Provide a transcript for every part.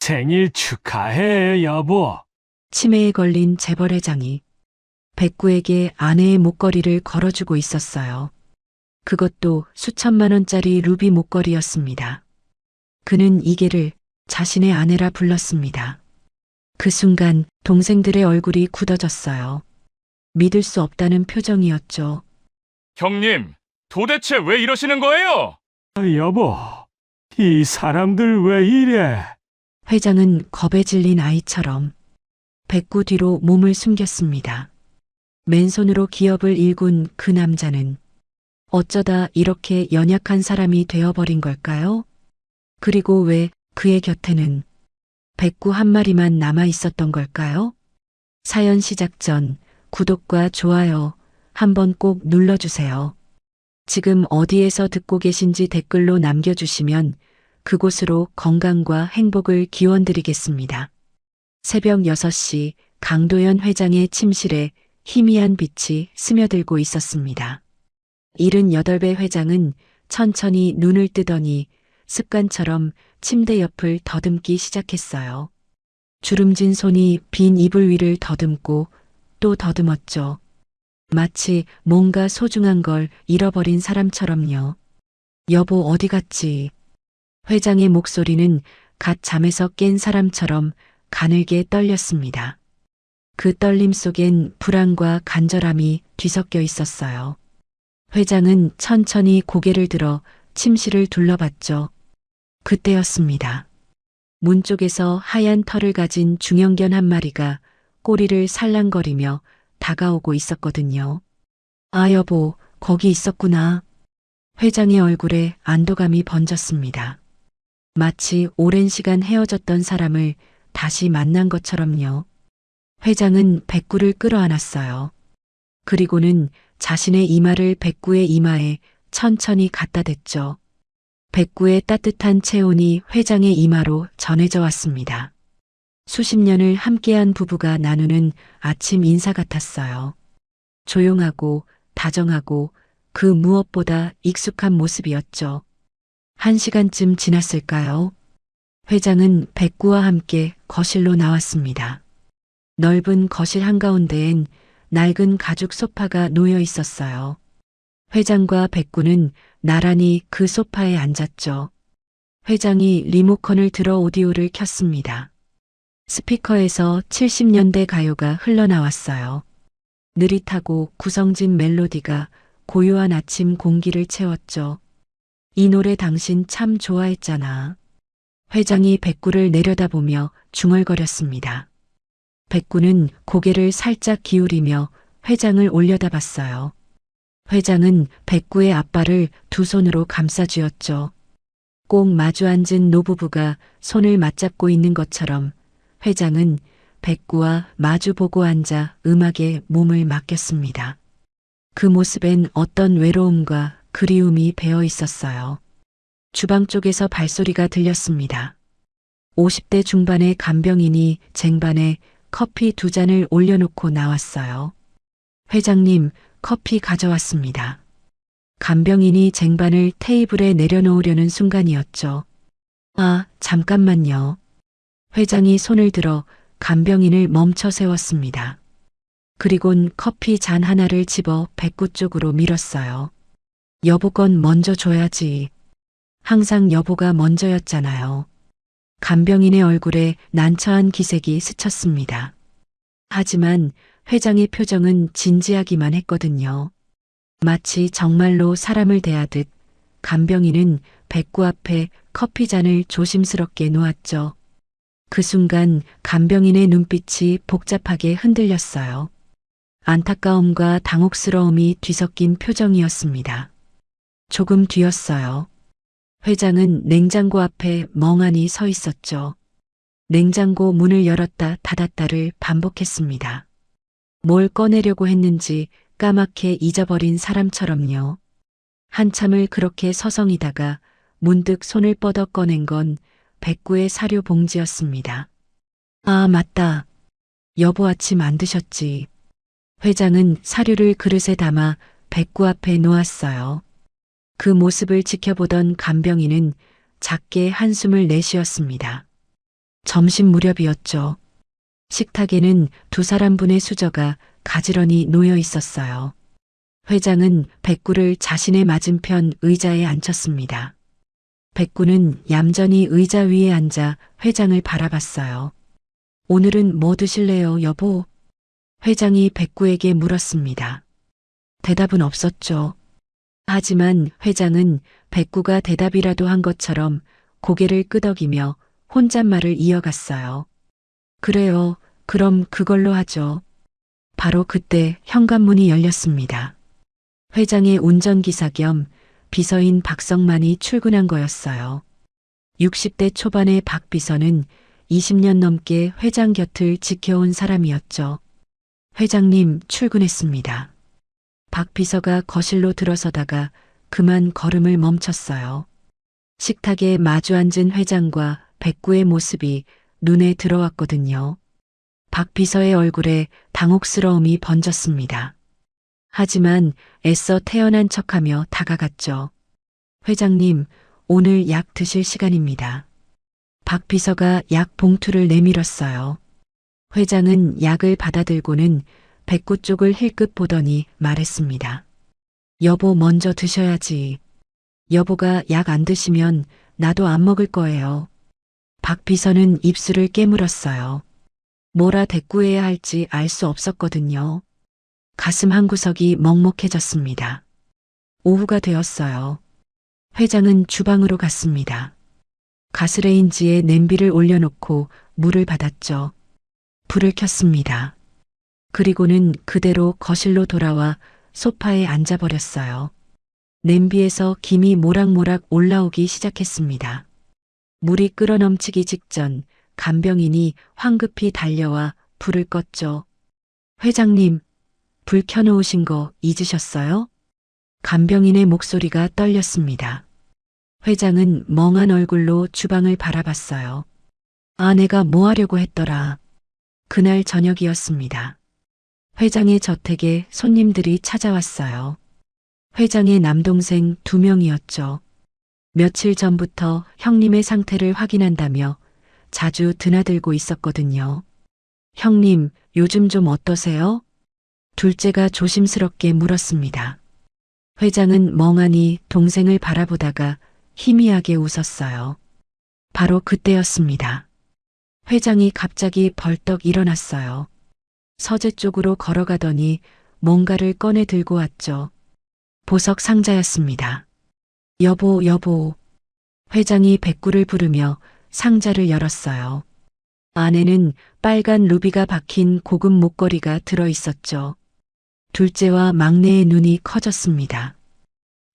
생일 축하해, 여보. 치매에 걸린 재벌회장이 백구에게 아내의 목걸이를 걸어주고 있었어요. 그것도 수천만 원짜리 루비 목걸이였습니다. 그는 이계를 자신의 아내라 불렀습니다. 그 순간 동생들의 얼굴이 굳어졌어요. 믿을 수 없다는 표정이었죠. 형님, 도대체 왜 이러시는 거예요? 여보, 이 사람들 왜 이래? 회장은 겁에 질린 아이처럼 백구 뒤로 몸을 숨겼습니다. 맨손으로 기업을 일군 그 남자는 어쩌다 이렇게 연약한 사람이 되어버린 걸까요? 그리고 왜 그의 곁에는 백구 한 마리만 남아 있었던 걸까요? 사연 시작 전 구독과 좋아요 한번 꼭 눌러주세요. 지금 어디에서 듣고 계신지 댓글로 남겨주시면 그곳으로 건강과 행복을 기원드리겠습니다. 새벽 6시 강도연 회장의 침실에 희미한 빛이 스며들고 있었습니다. 78배 회장은 천천히 눈을 뜨더니 습관처럼 침대 옆을 더듬기 시작했어요. 주름진 손이 빈 이불 위를 더듬고 또 더듬었죠. 마치 뭔가 소중한 걸 잃어버린 사람처럼요. 여보 어디 갔지? 회장의 목소리는 갓 잠에서 깬 사람처럼 가늘게 떨렸습니다. 그 떨림 속엔 불안과 간절함이 뒤섞여 있었어요. 회장은 천천히 고개를 들어 침실을 둘러봤죠. 그때였습니다. 문 쪽에서 하얀 털을 가진 중형견 한 마리가 꼬리를 살랑거리며 다가오고 있었거든요. 아 여보, 거기 있었구나. 회장의 얼굴에 안도감이 번졌습니다. 마치 오랜 시간 헤어졌던 사람을 다시 만난 것처럼요. 회장은 백구를 끌어안았어요. 그리고는 자신의 이마를 백구의 이마에 천천히 갖다 댔죠. 백구의 따뜻한 체온이 회장의 이마로 전해져 왔습니다. 수십 년을 함께한 부부가 나누는 아침 인사 같았어요. 조용하고 다정하고 그 무엇보다 익숙한 모습이었죠. 1시간쯤 지났을까요? 회장은 백구와 함께 거실로 나왔습니다. 넓은 거실 한가운데엔 낡은 가죽 소파가 놓여 있었어요. 회장과 백구는 나란히 그 소파에 앉았죠. 회장이 리모컨을 들어 오디오를 켰습니다. 스피커에서 70년대 가요가 흘러나왔어요. 느릿하고 구성진 멜로디가 고요한 아침 공기를 채웠죠. 이 노래 당신 참 좋아했잖아. 회장이 백구를 내려다보며 중얼거렸습니다. 백구는 고개를 살짝 기울이며 회장을 올려다봤어요. 회장은 백구의 앞발을 두 손으로 감싸쥐었죠. 꼭 마주 앉은 노부부가 손을 맞잡고 있는 것처럼 회장은 백구와 마주보고 앉아 음악에 몸을 맡겼습니다. 그 모습엔 어떤 외로움과 그리움이 배어 있었어요. 주방 쪽에서 발소리가 들렸습니다. 50대 중반의 간병인이 쟁반에 커피 2잔을 올려놓고 나왔어요. 회장님, 커피 가져왔습니다. 간병인이 쟁반을 테이블에 내려놓으려는 순간이었죠. 아, 잠깐만요. 회장이 손을 들어 간병인을 멈춰 세웠습니다. 그리곤 커피 잔 하나를 집어 백구 쪽으로 밀었어요. 여보 건 먼저 줘야지. 항상 여보가 먼저였잖아요. 간병인의 얼굴에 난처한 기색이 스쳤습니다. 하지만 회장의 표정은 진지하기만 했거든요. 마치 정말로 사람을 대하듯 간병인은 백구 앞에 커피잔을 조심스럽게 놓았죠. 그 순간 간병인의 눈빛이 복잡하게 흔들렸어요. 안타까움과 당혹스러움이 뒤섞인 표정이었습니다. 조금 뒤였어요. 회장은 냉장고 앞에 멍하니 서 있었죠. 냉장고 문을 열었다 닫았다를 반복했습니다. 뭘 꺼내려고 했는지 까맣게 잊어버린 사람처럼요. 한참을 그렇게 서성이다가 문득 손을 뻗어 꺼낸 건 백구의 사료 봉지였습니다. 아, 맞다. 여보 아침 안 드셨지. 회장은 사료를 그릇에 담아 백구 앞에 놓았어요. 그 모습을 지켜보던 간병인은 작게 한숨을 내쉬었습니다. 점심 무렵이었죠. 식탁에는 두 사람분의 수저가 가지런히 놓여 있었어요. 회장은 백구를 자신의 맞은편 의자에 앉혔습니다. 백구는 얌전히 의자 위에 앉아 회장을 바라봤어요. 오늘은 뭐 드실래요, 여보? 회장이 백구에게 물었습니다. 대답은 없었죠. 하지만 회장은 백구가 대답이라도 한 것처럼 고개를 끄덕이며 혼잣말을 이어갔어요. 그래요. 그럼 그걸로 하죠. 바로 그때 현관문이 열렸습니다. 회장의 운전기사 겸 비서인 박성만이 출근한 거였어요. 60대 초반의 박 비서는 20년 넘게 회장 곁을 지켜온 사람이었죠. 회장님 출근했습니다. 박 비서가 거실로 들어서다가 그만 걸음을 멈췄어요. 식탁에 마주 앉은 회장과 백구의 모습이 눈에 들어왔거든요. 박 비서의 얼굴에 당혹스러움이 번졌습니다. 하지만 애써 태연한 척하며 다가갔죠. 회장님, 오늘 약 드실 시간입니다. 박 비서가 약 봉투를 내밀었어요. 회장은 약을 받아들고는 백구 쪽을 힐끗 보더니 말했습니다. 여보 먼저 드셔야지. 여보가 약 안 드시면 나도 안 먹을 거예요. 박 비서는 입술을 깨물었어요. 뭐라 대꾸해야 할지 알 수 없었거든요. 가슴 한구석이 먹먹해졌습니다. 오후가 되었어요. 회장은 주방으로 갔습니다. 가스레인지에 냄비를 올려놓고 물을 받았죠. 불을 켰습니다. 그리고는 그대로 거실로 돌아와 소파에 앉아버렸어요. 냄비에서 김이 모락모락 올라오기 시작했습니다. 물이 끓어넘치기 직전 간병인이 황급히 달려와 불을 껐죠. 회장님, 불 켜놓으신 거 잊으셨어요? 간병인의 목소리가 떨렸습니다. 회장은 멍한 얼굴로 주방을 바라봤어요. 아내가 뭐 하려고 했더라. 그날 저녁이었습니다. 회장의 저택에 손님들이 찾아왔어요. 회장의 남동생 2명이었죠. 며칠 전부터 형님의 상태를 확인한다며 자주 드나들고 있었거든요. 형님, 요즘 좀 어떠세요? 둘째가 조심스럽게 물었습니다. 회장은 멍하니 동생을 바라보다가 희미하게 웃었어요. 바로 그때였습니다. 회장이 갑자기 벌떡 일어났어요. 서재 쪽으로 걸어가더니 뭔가를 꺼내 들고 왔죠. 보석 상자였습니다. 여보, 여보. 회장이 백구를 부르며 상자를 열었어요. 안에는 빨간 루비가 박힌 고급 목걸이가 들어 있었죠. 둘째와 막내의 눈이 커졌습니다.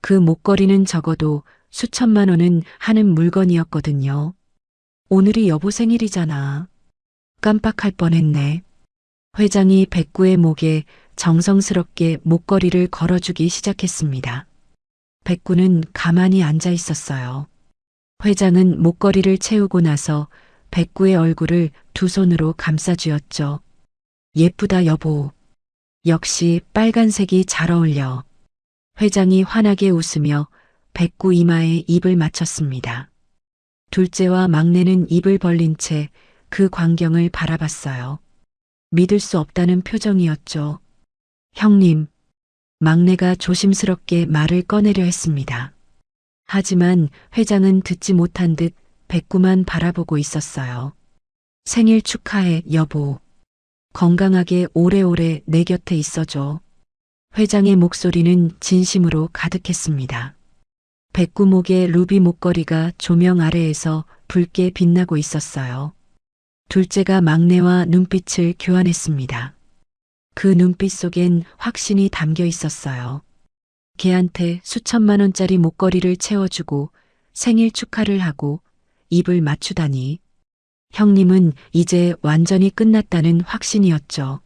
그 목걸이는 적어도 수천만 원은 하는 물건이었거든요. 오늘이 여보 생일이잖아. 깜빡할 뻔했네. 회장이 백구의 목에 정성스럽게 목걸이를 걸어주기 시작했습니다. 백구는 가만히 앉아 있었어요. 회장은 목걸이를 채우고 나서 백구의 얼굴을 두 손으로 감싸쥐었죠. 예쁘다 여보. 역시 빨간색이 잘 어울려. 회장이 환하게 웃으며 백구 이마에 입을 맞췄습니다. 둘째와 막내는 입을 벌린 채 그 광경을 바라봤어요. 믿을 수 없다는 표정이었죠. 형님, 막내가 조심스럽게 말을 꺼내려 했습니다. 하지만 회장은 듣지 못한 듯 백구만 바라보고 있었어요. 생일 축하해, 여보. 건강하게 오래오래 내 곁에 있어줘. 회장의 목소리는 진심으로 가득했습니다. 백구 목에 루비 목걸이가 조명 아래에서 붉게 빛나고 있었어요. 둘째가 막내와 눈빛을 교환했습니다. 그 눈빛 속엔 확신이 담겨 있었어요. 걔한테 수천만 원짜리 목걸이를 채워주고 생일 축하를 하고 입을 맞추다니. 형님은 이제 완전히 끝났다는 확신이었죠.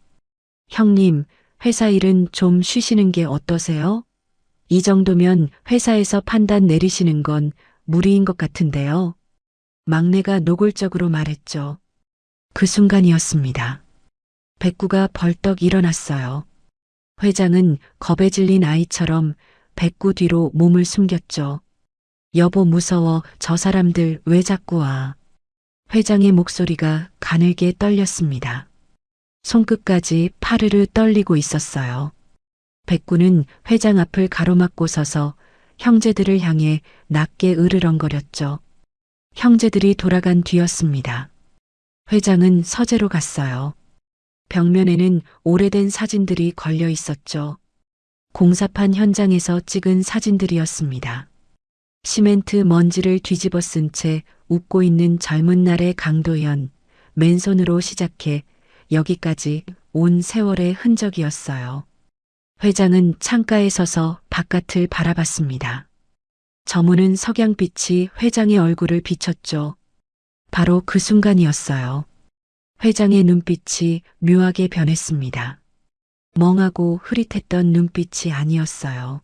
형님, 회사 일은 좀 쉬시는 게 어떠세요? 이 정도면 회사에서 판단 내리시는 건 무리인 것 같은데요. 막내가 노골적으로 말했죠. 그 순간이었습니다. 백구가 벌떡 일어났어요. 회장은 겁에 질린 아이처럼 백구 뒤로 몸을 숨겼죠. 여보 무서워, 저 사람들 왜 자꾸 와. 회장의 목소리가 가늘게 떨렸습니다. 손끝까지 파르르 떨리고 있었어요. 백구는 회장 앞을 가로막고 서서 형제들을 향해 낮게 으르렁거렸죠. 형제들이 돌아간 뒤였습니다. 회장은 서재로 갔어요. 벽면에는 오래된 사진들이 걸려 있었죠. 공사판 현장에서 찍은 사진들이었습니다. 시멘트 먼지를 뒤집어 쓴 채 웃고 있는 젊은 날의 강도현, 맨손으로 시작해 여기까지 온 세월의 흔적이었어요. 회장은 창가에 서서 바깥을 바라봤습니다. 저무는 석양빛이 회장의 얼굴을 비췄죠. 바로 그 순간이었어요. 회장의 눈빛이 묘하게 변했습니다. 멍하고 흐릿했던 눈빛이 아니었어요.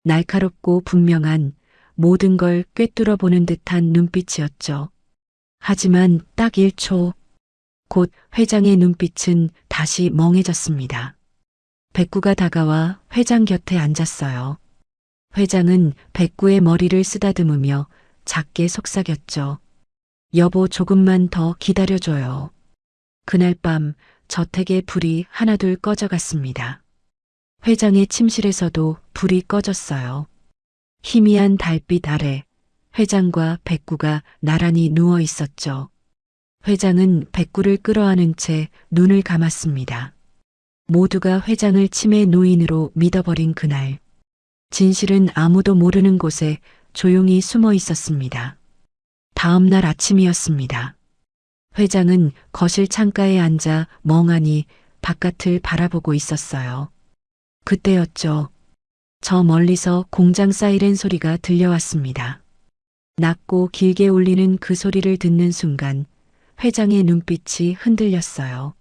날카롭고 분명한 모든 걸 꿰뚫어 보는 듯한 눈빛이었죠. 하지만 딱 1초, 곧 회장의 눈빛은 다시 멍해졌습니다. 백구가 다가와 회장 곁에 앉았어요. 회장은 백구의 머리를 쓰다듬으며 작게 속삭였죠. 여보, 조금만 더 기다려줘요. 그날 밤 저택의 불이 하나둘 꺼져갔습니다. 회장의 침실에서도 불이 꺼졌어요. 희미한 달빛 아래 회장과 백구가 나란히 누워 있었죠. 회장은 백구를 끌어안은 채 눈을 감았습니다. 모두가 회장을 치매 노인으로 믿어버린 그날, 진실은 아무도 모르는 곳에 조용히 숨어 있었습니다. 다음 날 아침이었습니다. 회장은 거실 창가에 앉아 멍하니 바깥을 바라보고 있었어요. 그때였죠. 저 멀리서 공장 사이렌 소리가 들려왔습니다. 낮고 길게 울리는 그 소리를 듣는 순간 회장의 눈빛이 흔들렸어요.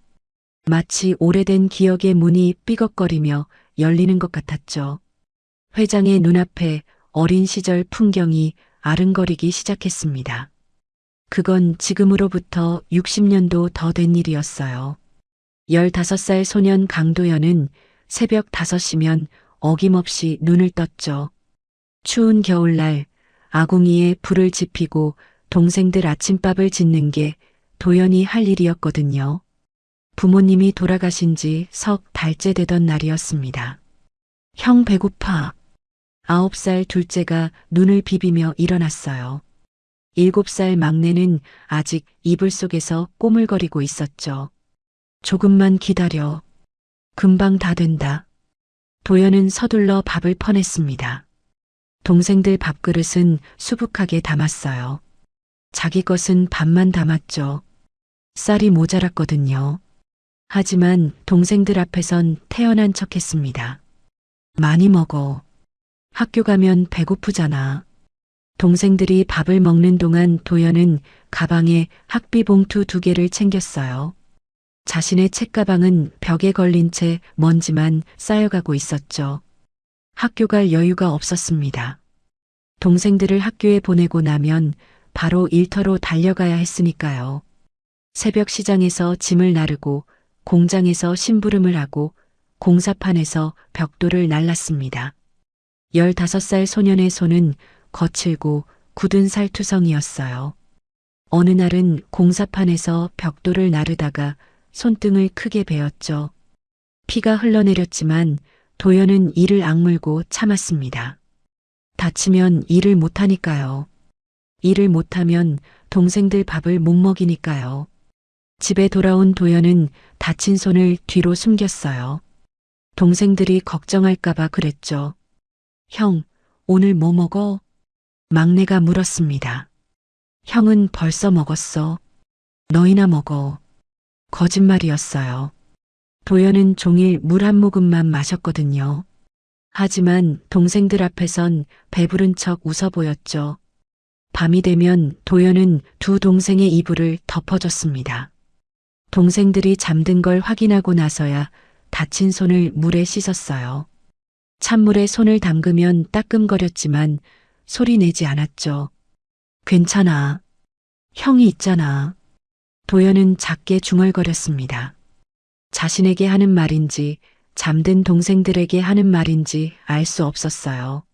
마치 오래된 기억의 문이 삐걱거리며 열리는 것 같았죠. 회장의 눈앞에 어린 시절 풍경이 아른거리기 시작했습니다. 그건 지금으로부터 60년도 더 된 일이었어요. 15살 소년 강도현은 새벽 5시면 어김없이 눈을 떴죠. 추운 겨울날 아궁이에 불을 지피고 동생들 아침밥을 짓는 게 도연이 할 일이었거든요. 부모님이 돌아가신 지 석 달째 되던 날이었습니다. 형 배고파. 9살 둘째가 눈을 비비며 일어났어요. 7살 막내는 아직 이불 속에서 꼬물거리고 있었죠. 조금만 기다려. 금방 다 된다. 도연은 서둘러 밥을 퍼냈습니다. 동생들 밥그릇은 수북하게 담았어요. 자기 것은 반만 담았죠. 쌀이 모자랐거든요. 하지만 동생들 앞에선 태연한 척했습니다. 많이 먹어. 학교 가면 배고프잖아. 동생들이 밥을 먹는 동안 도연은 가방에 학비 봉투 2개를 챙겼어요. 자신의 책가방은 벽에 걸린 채 먼지만 쌓여가고 있었죠. 학교 갈 여유가 없었습니다. 동생들을 학교에 보내고 나면 바로 일터로 달려가야 했으니까요. 새벽 시장에서 짐을 나르고 공장에서 심부름을 하고 공사판에서 벽돌을 날랐습니다. 15살 소년의 손은 거칠고 굳은 살투성이었어요. 어느 날은 공사판에서 벽돌을 나르다가 손등을 크게 베었죠. 피가 흘러내렸지만 도연은 이를 악물고 참았습니다. 다치면 일을 못하니까요. 일을 못하면 동생들 밥을 못 먹이니까요. 집에 돌아온 도연은 다친 손을 뒤로 숨겼어요. 동생들이 걱정할까봐 그랬죠. 형, 오늘 뭐 먹어? 막내가 물었습니다. 형은 벌써 먹었어. 너희나 먹어. 거짓말이었어요. 도연은 종일 물 한 모금만 마셨거든요. 하지만 동생들 앞에선 배부른 척 웃어 보였죠. 밤이 되면 도연은 두 동생의 이불을 덮어줬습니다. 동생들이 잠든 걸 확인하고 나서야 다친 손을 물에 씻었어요. 찬물에 손을 담그면 따끔거렸지만 소리 내지 않았죠. 괜찮아. 형이 있잖아. 도연은 작게 중얼거렸습니다. 자신에게 하는 말인지 잠든 동생들에게 하는 말인지 알 수 없었어요.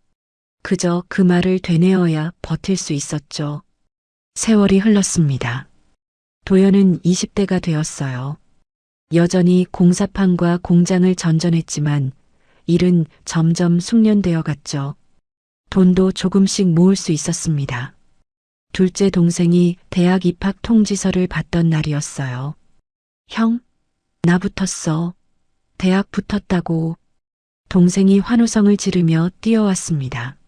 그저 그 말을 되뇌어야 버틸 수 있었죠. 세월이 흘렀습니다. 도연은 20대가 되었어요. 여전히 공사판과 공장을 전전했지만 일은 점점 숙련되어 갔죠. 돈도 조금씩 모을 수 있었습니다. 둘째 동생이 대학 입학 통지서를 받던 날이었어요. 형, 나 붙었어. 대학 붙었다고. 동생이 환호성을 지르며 뛰어왔습니다.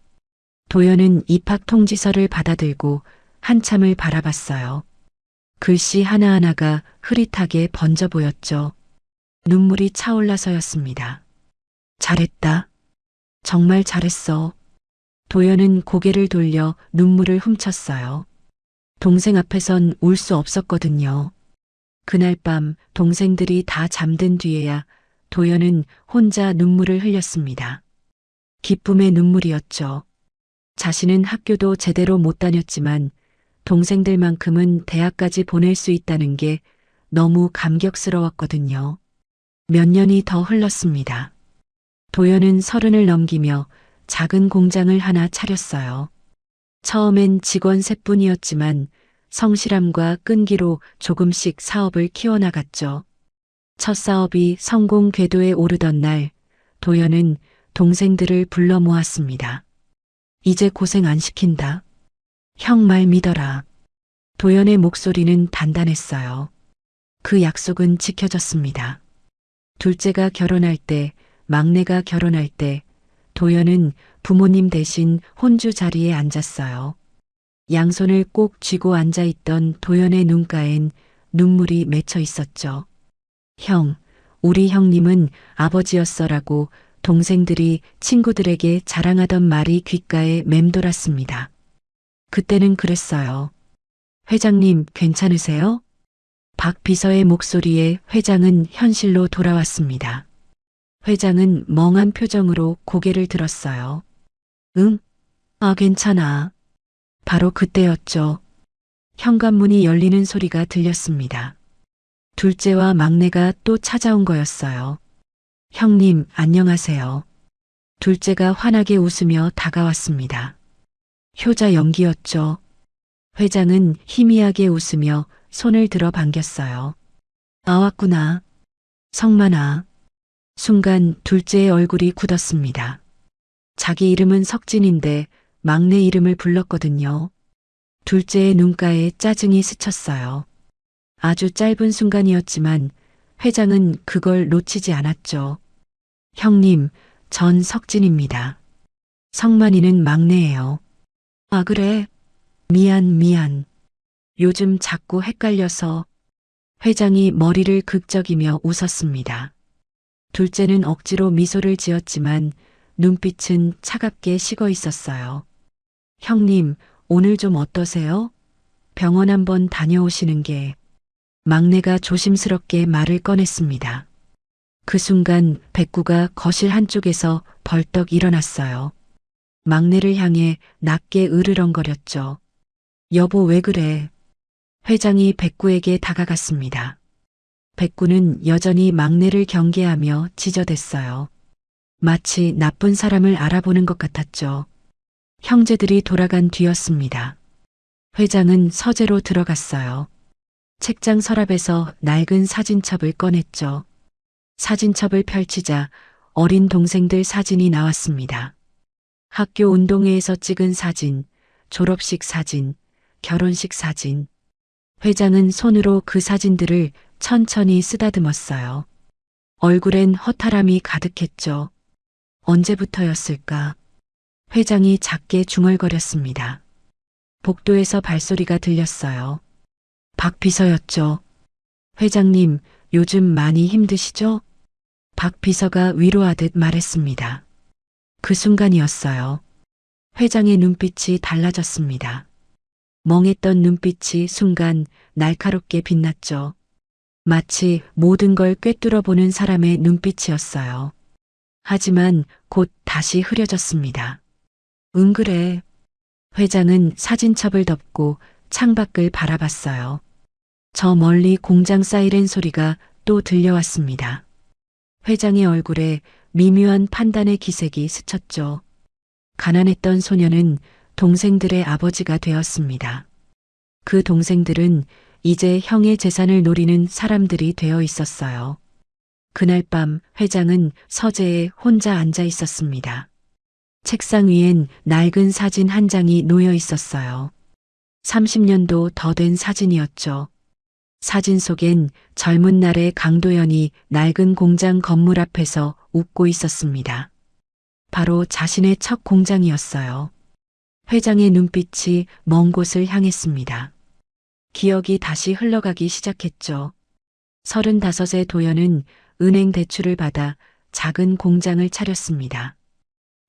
도연은 입학 통지서를 받아들고 한참을 바라봤어요. 글씨 하나하나가 흐릿하게 번져 보였죠. 눈물이 차올라서였습니다. 잘했다. 정말 잘했어. 도연은 고개를 돌려 눈물을 훔쳤어요. 동생 앞에선 울 수 없었거든요. 그날 밤 동생들이 다 잠든 뒤에야 도연은 혼자 눈물을 흘렸습니다. 기쁨의 눈물이었죠. 자신은 학교도 제대로 못 다녔지만 동생들만큼은 대학까지 보낼 수 있다는 게 너무 감격스러웠거든요. 몇 년이 더 흘렀습니다. 도연은 30을 넘기며 작은 공장을 하나 차렸어요. 처음엔 직원 3분이었지만 성실함과 끈기로 조금씩 사업을 키워나갔죠. 첫 사업이 성공 궤도에 오르던 날, 도연은 동생들을 불러 모았습니다. 이제 고생 안 시킨다. 형 말 믿어라. 도연의 목소리는 단단했어요. 그 약속은 지켜졌습니다. 둘째가 결혼할 때, 막내가 결혼할 때, 도연은 부모님 대신 혼주 자리에 앉았어요. 양손을 꼭 쥐고 앉아있던 도연의 눈가엔 눈물이 맺혀 있었죠. 형, 우리 형님은 아버지였어라고 동생들이 친구들에게 자랑하던 말이 귓가에 맴돌았습니다. 그때는 그랬어요. 회장님 괜찮으세요? 박 비서의 목소리에 회장은 현실로 돌아왔습니다. 회장은 멍한 표정으로 고개를 들었어요. 응? 아, 괜찮아. 바로 그때였죠. 현관문이 열리는 소리가 들렸습니다. 둘째와 막내가 또 찾아온 거였어요. 형님, 안녕하세요. 둘째가 환하게 웃으며 다가왔습니다. 효자 연기였죠. 회장은 희미하게 웃으며 손을 들어 반겼어요. 아, 왔구나. 성만아. 순간 둘째의 얼굴이 굳었습니다. 자기 이름은 석진인데 막내 이름을 불렀거든요. 둘째의 눈가에 짜증이 스쳤어요. 아주 짧은 순간이었지만 회장은 그걸 놓치지 않았죠. 형님, 전 석진입니다. 성만이는 막내예요. 아, 그래? 미안. 요즘 자꾸 헷갈려서. 회장이 머리를 극적이며 웃었습니다. 둘째는 억지로 미소를 지었지만 눈빛은 차갑게 식어 있었어요. 형님, 오늘 좀 어떠세요? 병원 한번 다녀오시는 게. 막내가 조심스럽게 말을 꺼냈습니다. 그 순간 백구가 거실 한쪽에서 벌떡 일어났어요. 막내를 향해 낮게 으르렁거렸죠. 여보, 왜 그래? 회장이 백구에게 다가갔습니다. 백구는 여전히 막내를 경계하며 지저댔어요. 마치 나쁜 사람을 알아보는 것 같았죠. 형제들이 돌아간 뒤였습니다. 회장은 서재로 들어갔어요. 책장 서랍에서 낡은 사진첩을 꺼냈죠. 사진첩을 펼치자 어린 동생들 사진이 나왔습니다. 학교 운동회에서 찍은 사진, 졸업식 사진, 결혼식 사진. 회장은 손으로 그 사진들을 천천히 쓰다듬었어요. 얼굴엔 허탈함이 가득했죠. 언제부터였을까? 회장이 작게 중얼거렸습니다. 복도에서 발소리가 들렸어요. 박 비서였죠. 회장님, 요즘 많이 힘드시죠? 박 비서가 위로하듯 말했습니다. 그 순간이었어요. 회장의 눈빛이 달라졌습니다. 멍했던 눈빛이 순간 날카롭게 빛났죠. 마치 모든 걸 꿰뚫어 보는 사람의 눈빛이었어요. 하지만 곧 다시 흐려졌습니다. 응, 그래. 회장은 사진첩을 덮고 창밖을 바라봤어요. 저 멀리 공장 사이렌 소리가 또 들려왔습니다. 회장의 얼굴에 미묘한 판단의 기색이 스쳤죠. 가난했던 소녀는 동생들의 아버지가 되었습니다. 그 동생들은 이제 형의 재산을 노리는 사람들이 되어 있었어요. 그날 밤 회장은 서재에 혼자 앉아 있었습니다. 책상 위엔 낡은 사진 한 장이 놓여 있었어요. 30년도 더 된 사진이었죠. 사진 속엔 젊은 날의 강도연이 낡은 공장 건물 앞에서 웃고 있었습니다. 바로 자신의 첫 공장이었어요. 회장의 눈빛이 먼 곳을 향했습니다. 기억이 다시 흘러가기 시작했죠. 35의 도연은 은행 대출을 받아 작은 공장을 차렸습니다.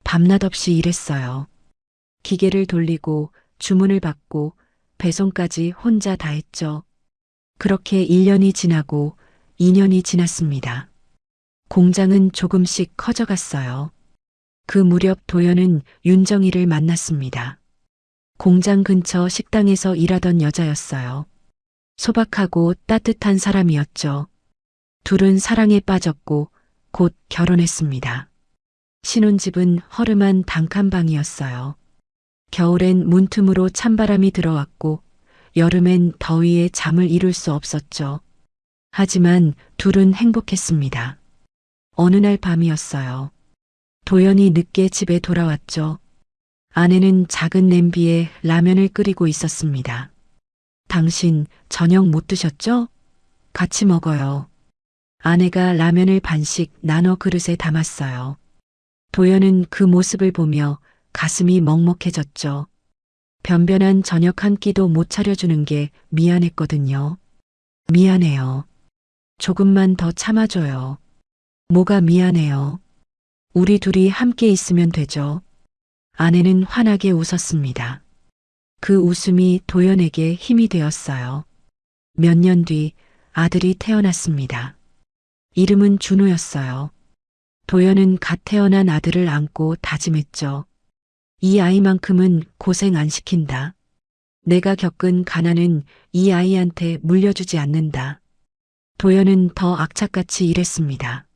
밤낮 없이 일했어요. 기계를 돌리고 주문을 받고 배송까지 혼자 다 했죠. 그렇게 1년이 지나고 2년이 지났습니다. 공장은 조금씩 커져갔어요. 그 무렵 도연은 윤정이를 만났습니다. 공장 근처 식당에서 일하던 여자였어요. 소박하고 따뜻한 사람이었죠. 둘은 사랑에 빠졌고 곧 결혼했습니다. 신혼집은 허름한 단칸방이었어요. 겨울엔 문틈으로 찬바람이 들어왔고 여름엔 더위에 잠을 이룰 수 없었죠. 하지만 둘은 행복했습니다. 어느 날 밤이었어요. 도연이 늦게 집에 돌아왔죠. 아내는 작은 냄비에 라면을 끓이고 있었습니다. 당신 저녁 못 드셨죠? 같이 먹어요. 아내가 라면을 반씩 나눠 그릇에 담았어요. 도연은 그 모습을 보며 가슴이 먹먹해졌죠. 변변한 저녁 한 끼도 못 차려주는 게 미안했거든요. 미안해요. 조금만 더 참아줘요. 뭐가 미안해요. 우리 둘이 함께 있으면 되죠. 아내는 환하게 웃었습니다. 그 웃음이 도연에게 힘이 되었어요. 몇 년 뒤 아들이 태어났습니다. 이름은 준호였어요. 도연은 갓 태어난 아들을 안고 다짐했죠. 이 아이만큼은 고생 안 시킨다. 내가 겪은 가난은 이 아이한테 물려주지 않는다. 도연은 더 악착같이 일했습니다.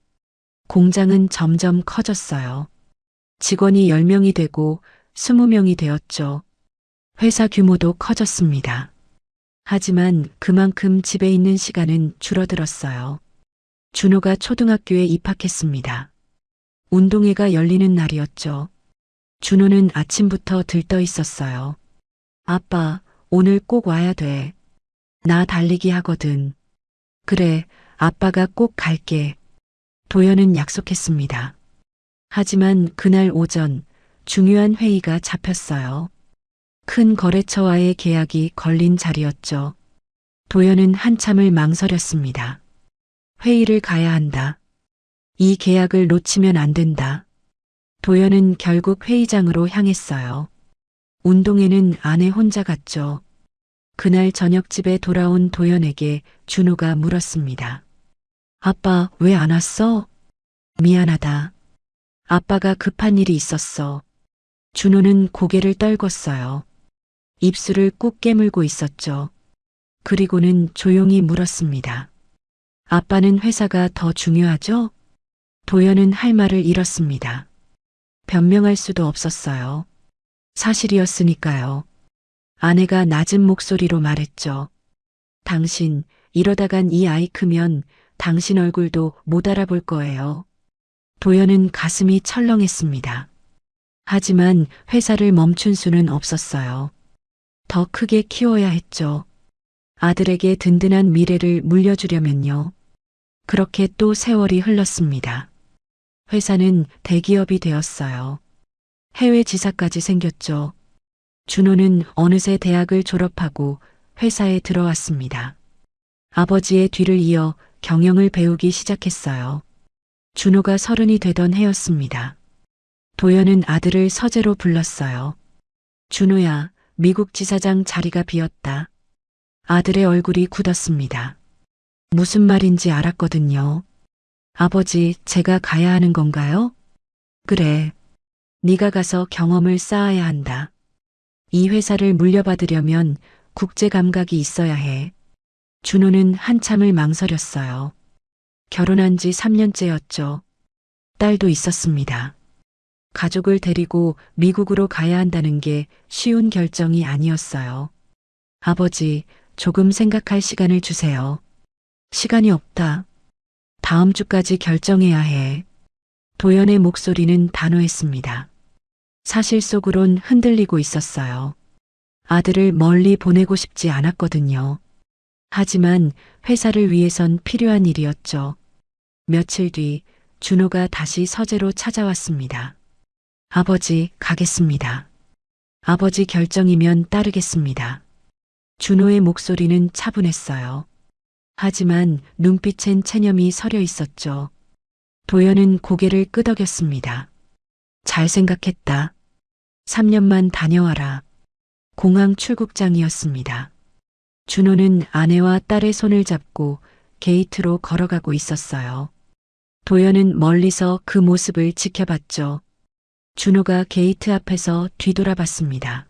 공장은 점점 커졌어요. 직원이 10명이 되고 20명이 되었죠. 회사 규모도 커졌습니다. 하지만 그만큼 집에 있는 시간은 줄어들었어요. 준호가 초등학교에 입학했습니다. 운동회가 열리는 날이었죠. 준호는 아침부터 들떠 있었어요. 아빠, 오늘 꼭 와야 돼. 나 달리기 하거든. 그래, 아빠가 꼭 갈게. 도연은 약속했습니다. 하지만 그날 오전 중요한 회의가 잡혔어요. 큰 거래처와의 계약이 걸린 자리였죠. 도연은 한참을 망설였습니다. 회의를 가야 한다. 이 계약을 놓치면 안 된다. 도연은 결국 회의장으로 향했어요. 운동회는 아내 혼자 갔죠. 그날 저녁 집에 돌아온 도연에게 준호가 물었습니다. 아빠 왜 안 왔어? 미안하다. 아빠가 급한 일이 있었어. 준호는 고개를 떨궜어요. 입술을 꾹 깨물고 있었죠. 그리고는 조용히 물었습니다. 아빠는 회사가 더 중요하죠? 도연은 할 말을 잃었습니다. 변명할 수도 없었어요. 사실이었으니까요. 아내가 낮은 목소리로 말했죠. 당신 이러다간 이 아이 크면 당신 얼굴도 못 알아볼 거예요. 도연은 가슴이 철렁했습니다. 하지만 회사를 멈춘 수는 없었어요. 더 크게 키워야 했죠. 아들에게 든든한 미래를 물려주려면요. 그렇게 또 세월이 흘렀습니다. 회사는 대기업이 되었어요. 해외 지사까지 생겼죠. 준호는 어느새 대학을 졸업하고 회사에 들어왔습니다. 아버지의 뒤를 이어 경영을 배우기 시작했어요. 준호가 30이 되던 해였습니다. 도연은 아들을 서재로 불렀어요. 준호야, 미국 지사장 자리가 비었다. 아들의 얼굴이 굳었습니다. 무슨 말인지 알았거든요. 아버지, 제가 가야 하는 건가요? 그래. 네가 가서 경험을 쌓아야 한다. 이 회사를 물려받으려면 국제 감각이 있어야 해. 준호는 한참을 망설였어요. 결혼한 지 3년째였죠. 딸도 있었습니다. 가족을 데리고 미국으로 가야 한다는 게 쉬운 결정이 아니었어요. 아버지, 조금 생각할 시간을 주세요. 시간이 없다. 다음 주까지 결정해야 해. 도연의 목소리는 단호했습니다. 사실 속으론 흔들리고 있었어요. 아들을 멀리 보내고 싶지 않았거든요. 하지만 회사를 위해선 필요한 일이었죠. 며칠 뒤 준호가 다시 서재로 찾아왔습니다. 아버지, 가겠습니다. 아버지 결정이면 따르겠습니다. 준호의 목소리는 차분했어요. 하지만 눈빛엔 체념이 서려 있었죠. 도연은 고개를 끄덕였습니다. 잘 생각했다. 3년만 다녀와라. 공항 출국장이었습니다. 준호는 아내와 딸의 손을 잡고 게이트로 걸어가고 있었어요. 도연은 멀리서 그 모습을 지켜봤죠. 준호가 게이트 앞에서 뒤돌아봤습니다.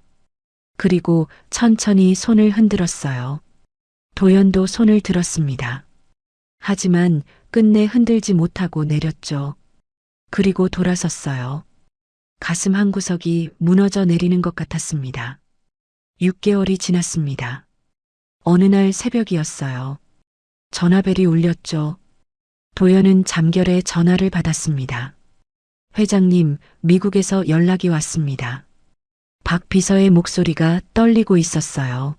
그리고 천천히 손을 흔들었어요. 도연도 손을 들었습니다. 하지만 끝내 흔들지 못하고 내렸죠. 그리고 돌아섰어요. 가슴 한구석이 무너져 내리는 것 같았습니다. 6개월이 지났습니다. 어느 날 새벽이었어요. 전화벨이 울렸죠. 도연은 잠결에 전화를 받았습니다. 회장님, 미국에서 연락이 왔습니다. 박 비서의 목소리가 떨리고 있었어요.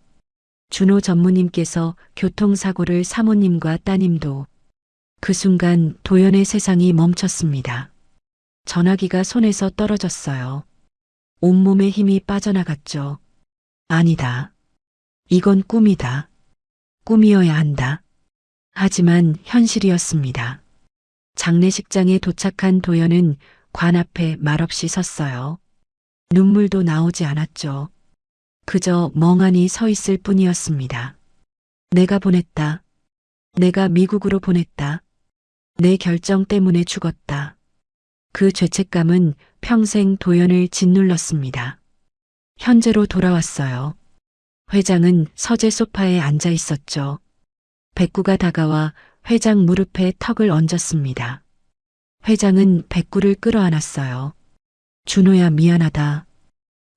준호 전무님께서 교통사고를 사모님과 따님도. 그 순간 도연의 세상이 멈췄습니다. 전화기가 손에서 떨어졌어요. 온몸에 힘이 빠져나갔죠. 아니다. 이건 꿈이다. 꿈이어야 한다. 하지만 현실이었습니다. 장례식장에 도착한 도연은 관 앞에 말없이 섰어요. 눈물도 나오지 않았죠. 그저 멍하니 서 있을 뿐이었습니다. 내가 보냈다. 내가 미국으로 보냈다. 내 결정 때문에 죽었다. 그 죄책감은 평생 도연을 짓눌렀습니다. 현재로 돌아왔어요. 회장은 서재 소파에 앉아 있었죠. 백구가 다가와 회장 무릎에 턱을 얹었습니다. 회장은 백구를 끌어안았어요. 준호야, 미안하다.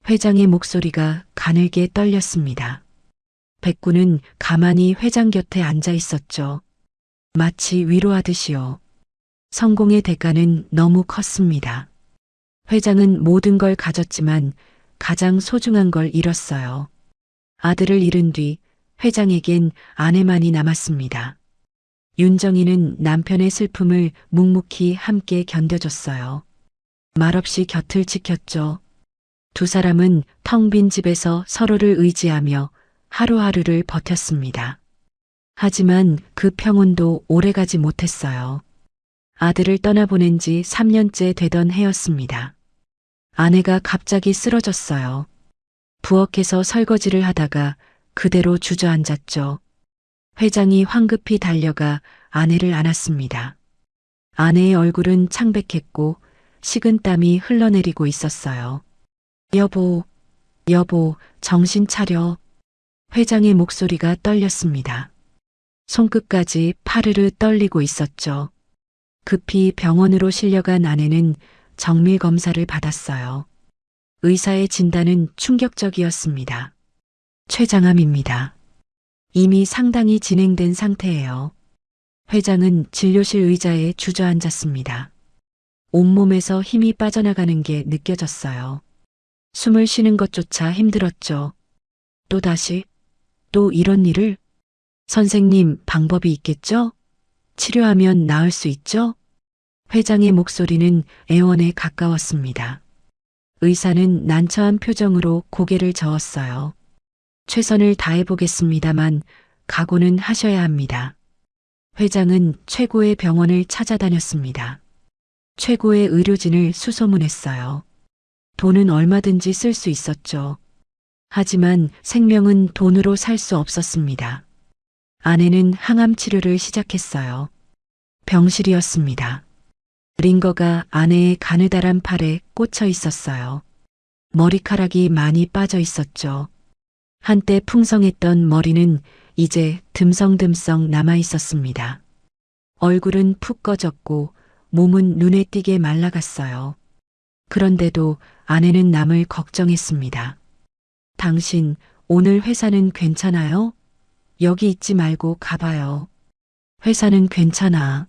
회장의 목소리가 가늘게 떨렸습니다. 백구는 가만히 회장 곁에 앉아 있었죠. 마치 위로하듯이요. 성공의 대가는 너무 컸습니다. 회장은 모든 걸 가졌지만 가장 소중한 걸 잃었어요. 아들을 잃은 뒤 회장에겐 아내만이 남았습니다. 윤정이는 남편의 슬픔을 묵묵히 함께 견뎌줬어요. 말없이 곁을 지켰죠. 두 사람은 텅 빈 집에서 서로를 의지하며 하루하루를 버텼습니다. 하지만 그 평온도 오래가지 못했어요. 아들을 떠나보낸 지 3년째 되던 해였습니다. 아내가 갑자기 쓰러졌어요. 부엌에서 설거지를 하다가 그대로 주저앉았죠. 회장이 황급히 달려가 아내를 안았습니다. 아내의 얼굴은 창백했고 식은땀이 흘러내리고 있었어요. 여보, 여보, 정신 차려. 회장의 목소리가 떨렸습니다. 손끝까지 파르르 떨리고 있었죠. 급히 병원으로 실려간 아내는 정밀 검사를 받았어요. 의사의 진단은 충격적이었습니다. 췌장암입니다. 이미 상당히 진행된 상태예요. 회장은 진료실 의자에 주저앉았습니다. 온몸에서 힘이 빠져나가는 게 느껴졌어요. 숨을 쉬는 것조차 힘들었죠. 또다시, 또 이런 일을? 선생님, 방법이 있겠죠? 치료하면 나을 수 있죠? 회장의 목소리는 애원에 가까웠습니다. 의사는 난처한 표정으로 고개를 저었어요. 최선을 다해보겠습니다만 각오는 하셔야 합니다. 회장은 최고의 병원을 찾아다녔습니다. 최고의 의료진을 수소문했어요. 돈은 얼마든지 쓸 수 있었죠. 하지만 생명은 돈으로 살 수 없었습니다. 아내는 항암 치료를 시작했어요. 병실이었습니다. 링거가 아내의 가느다란 팔에 꽂혀 있었어요. 머리카락이 많이 빠져 있었죠. 한때 풍성했던 머리는 이제 듬성듬성 남아 있었습니다. 얼굴은 푹 꺼졌고 몸은 눈에 띄게 말라갔어요. 그런데도 아내는 남을 걱정했습니다. 당신, 오늘 회사는 괜찮아요? 여기 있지 말고 가봐요. 회사는 괜찮아.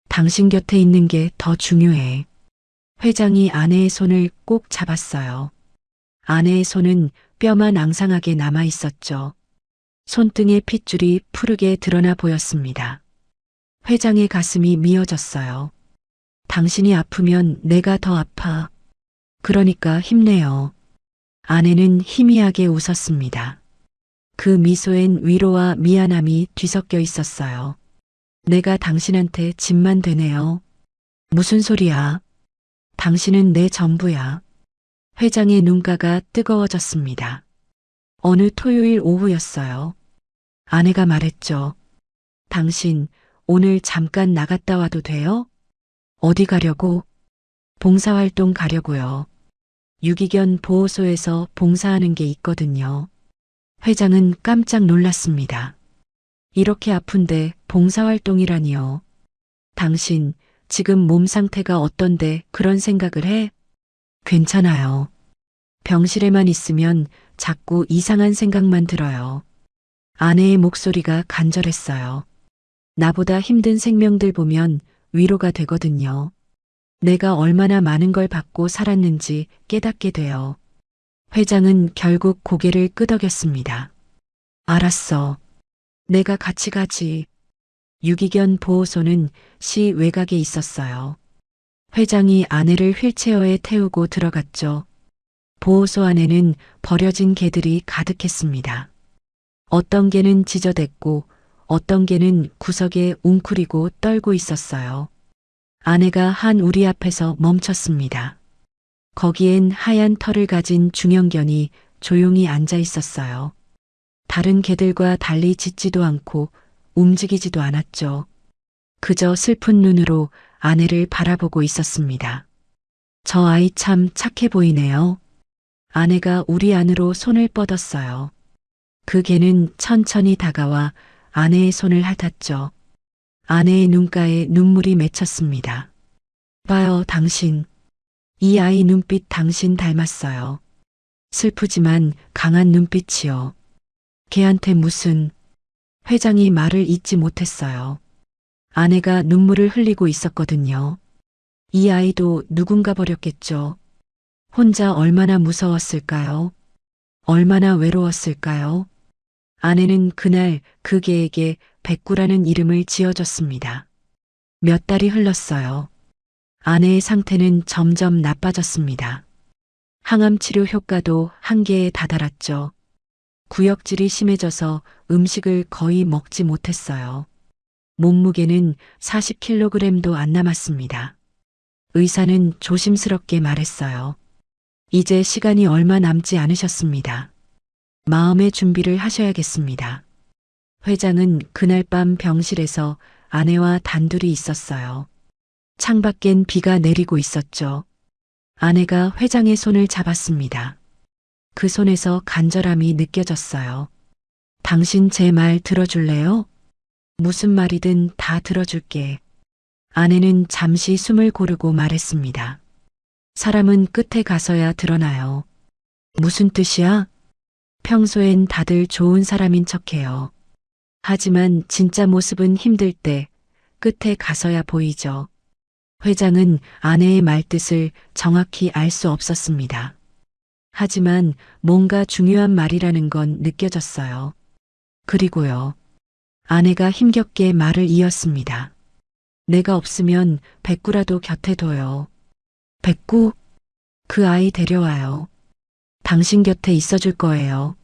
당신 곁에 있는 게 더 중요해. 회장이 아내의 손을 꼭 잡았어요. 아내의 손은 뼈만 앙상하게 남아 있었죠. 손등의 핏줄이 푸르게 드러나 보였습니다. 회장의 가슴이 미어졌어요. 당신이 아프면 내가 더 아파. 그러니까 힘내요. 아내는 희미하게 웃었습니다. 그 미소엔 위로와 미안함이 뒤섞여 있었어요. 내가 당신한테 짐만 되네요. 무슨 소리야? 당신은 내 전부야. 회장의 눈가가 뜨거워졌습니다. 어느 토요일 오후였어요. 아내가 말했죠. 당신 오늘 잠깐 나갔다 와도 돼요? 어디 가려고? 봉사활동 가려고요. 유기견 보호소에서 봉사하는 게 있거든요. 회장은 깜짝 놀랐습니다. 이렇게 아픈데 봉사활동이라니요. 당신 지금 몸 상태가 어떤데 그런 생각을 해? 괜찮아요. 병실에만 있으면 자꾸 이상한 생각만 들어요. 아내의 목소리가 간절했어요. 나보다 힘든 생명들 보면 위로가 되거든요. 내가 얼마나 많은 걸 받고 살았는지 깨닫게 돼요. 회장은 결국 고개를 끄덕였습니다. 알았어. 내가 같이 가지. 유기견 보호소는 시 외곽에 있었어요. 회장이 아내를 휠체어에 태우고 들어갔죠. 보호소 안에는 버려진 개들이 가득했습니다. 어떤 개는 지저댔고 어떤 개는 구석에 웅크리고 떨고 있었어요. 아내가 한 우리 앞에서 멈췄습니다. 거기엔 하얀 털을 가진 중형견이 조용히 앉아 있었어요. 다른 개들과 달리 짖지도 않고 움직이지도 않았죠. 그저 슬픈 눈으로 아내를 바라보고 있었습니다. 저 아이 참 착해 보이네요. 아내가 우리 안으로 손을 뻗었어요. 그 개는 천천히 다가와 아내의 손을 핥았죠. 아내의 눈가에 눈물이 맺혔습니다. 봐요, 당신. 이 아이 눈빛 당신 닮았어요. 슬프지만 강한 눈빛이요. 걔한테 무슨... 회장이 말을 잇지 못했어요. 아내가 눈물을 흘리고 있었거든요. 이 아이도 누군가 버렸겠죠. 혼자 얼마나 무서웠을까요? 얼마나 외로웠을까요? 아내는 그날 그 개에게 백구라는 이름을 지어줬습니다. 몇 달이 흘렀어요. 아내의 상태는 점점 나빠졌습니다. 항암 치료 효과도 한계에 다다랐죠. 구역질이 심해져서 음식을 거의 먹지 못했어요. 몸무게는 40kg도 안 남았습니다. 의사는 조심스럽게 말했어요. 이제 시간이 얼마 남지 않으셨습니다. 마음의 준비를 하셔야겠습니다. 회장은 그날 밤 병실에서 아내와 단둘이 있었어요. 창밖엔 비가 내리고 있었죠. 아내가 회장의 손을 잡았습니다. 그 손에서 간절함이 느껴졌어요. 당신 제 말 들어줄래요? 무슨 말이든 다 들어줄게. 아내는 잠시 숨을 고르고 말했습니다. 사람은 끝에 가서야 드러나요. 무슨 뜻이야? 평소엔 다들 좋은 사람인 척해요. 하지만 진짜 모습은 힘들 때 끝에 가서야 보이죠. 회장은 아내의 말뜻을 정확히 알 수 없었습니다. 하지만 뭔가 중요한 말이라는 건 느껴졌어요. 그리고요. 아내가 힘겹게 말을 이었습니다. 내가 없으면 백구라도 곁에 둬요. 백구? 그 아이 데려와요. 당신 곁에 있어줄 거예요.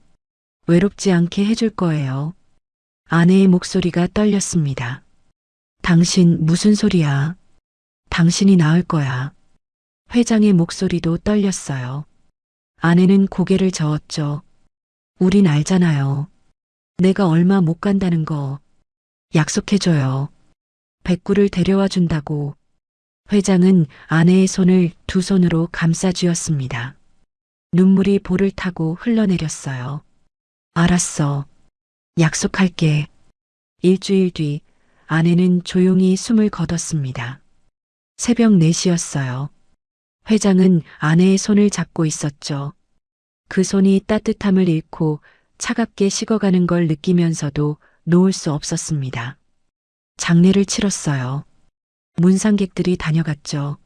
외롭지 않게 해줄 거예요. 아내의 목소리가 떨렸습니다. 당신 무슨 소리야? 당신이 나을 거야. 회장의 목소리도 떨렸어요. 아내는 고개를 저었죠. 우린 알잖아요. 내가 얼마 못 간다는 거. 약속해줘요. 백구를 데려와 준다고. 회장은 아내의 손을 두 손으로 감싸 쥐었습니다. 눈물이 볼을 타고 흘러내렸어요. 알았어. 약속할게. 일주일 뒤 아내는 조용히 숨을 거뒀습니다. 새벽 4시였어요. 회장은 아내의 손을 잡고 있었죠. 그 손이 따뜻함을 잃고 차갑게 식어가는 걸 느끼면서도 놓을 수 없었습니다. 장례를 치렀어요. 문상객들이 다녀갔죠.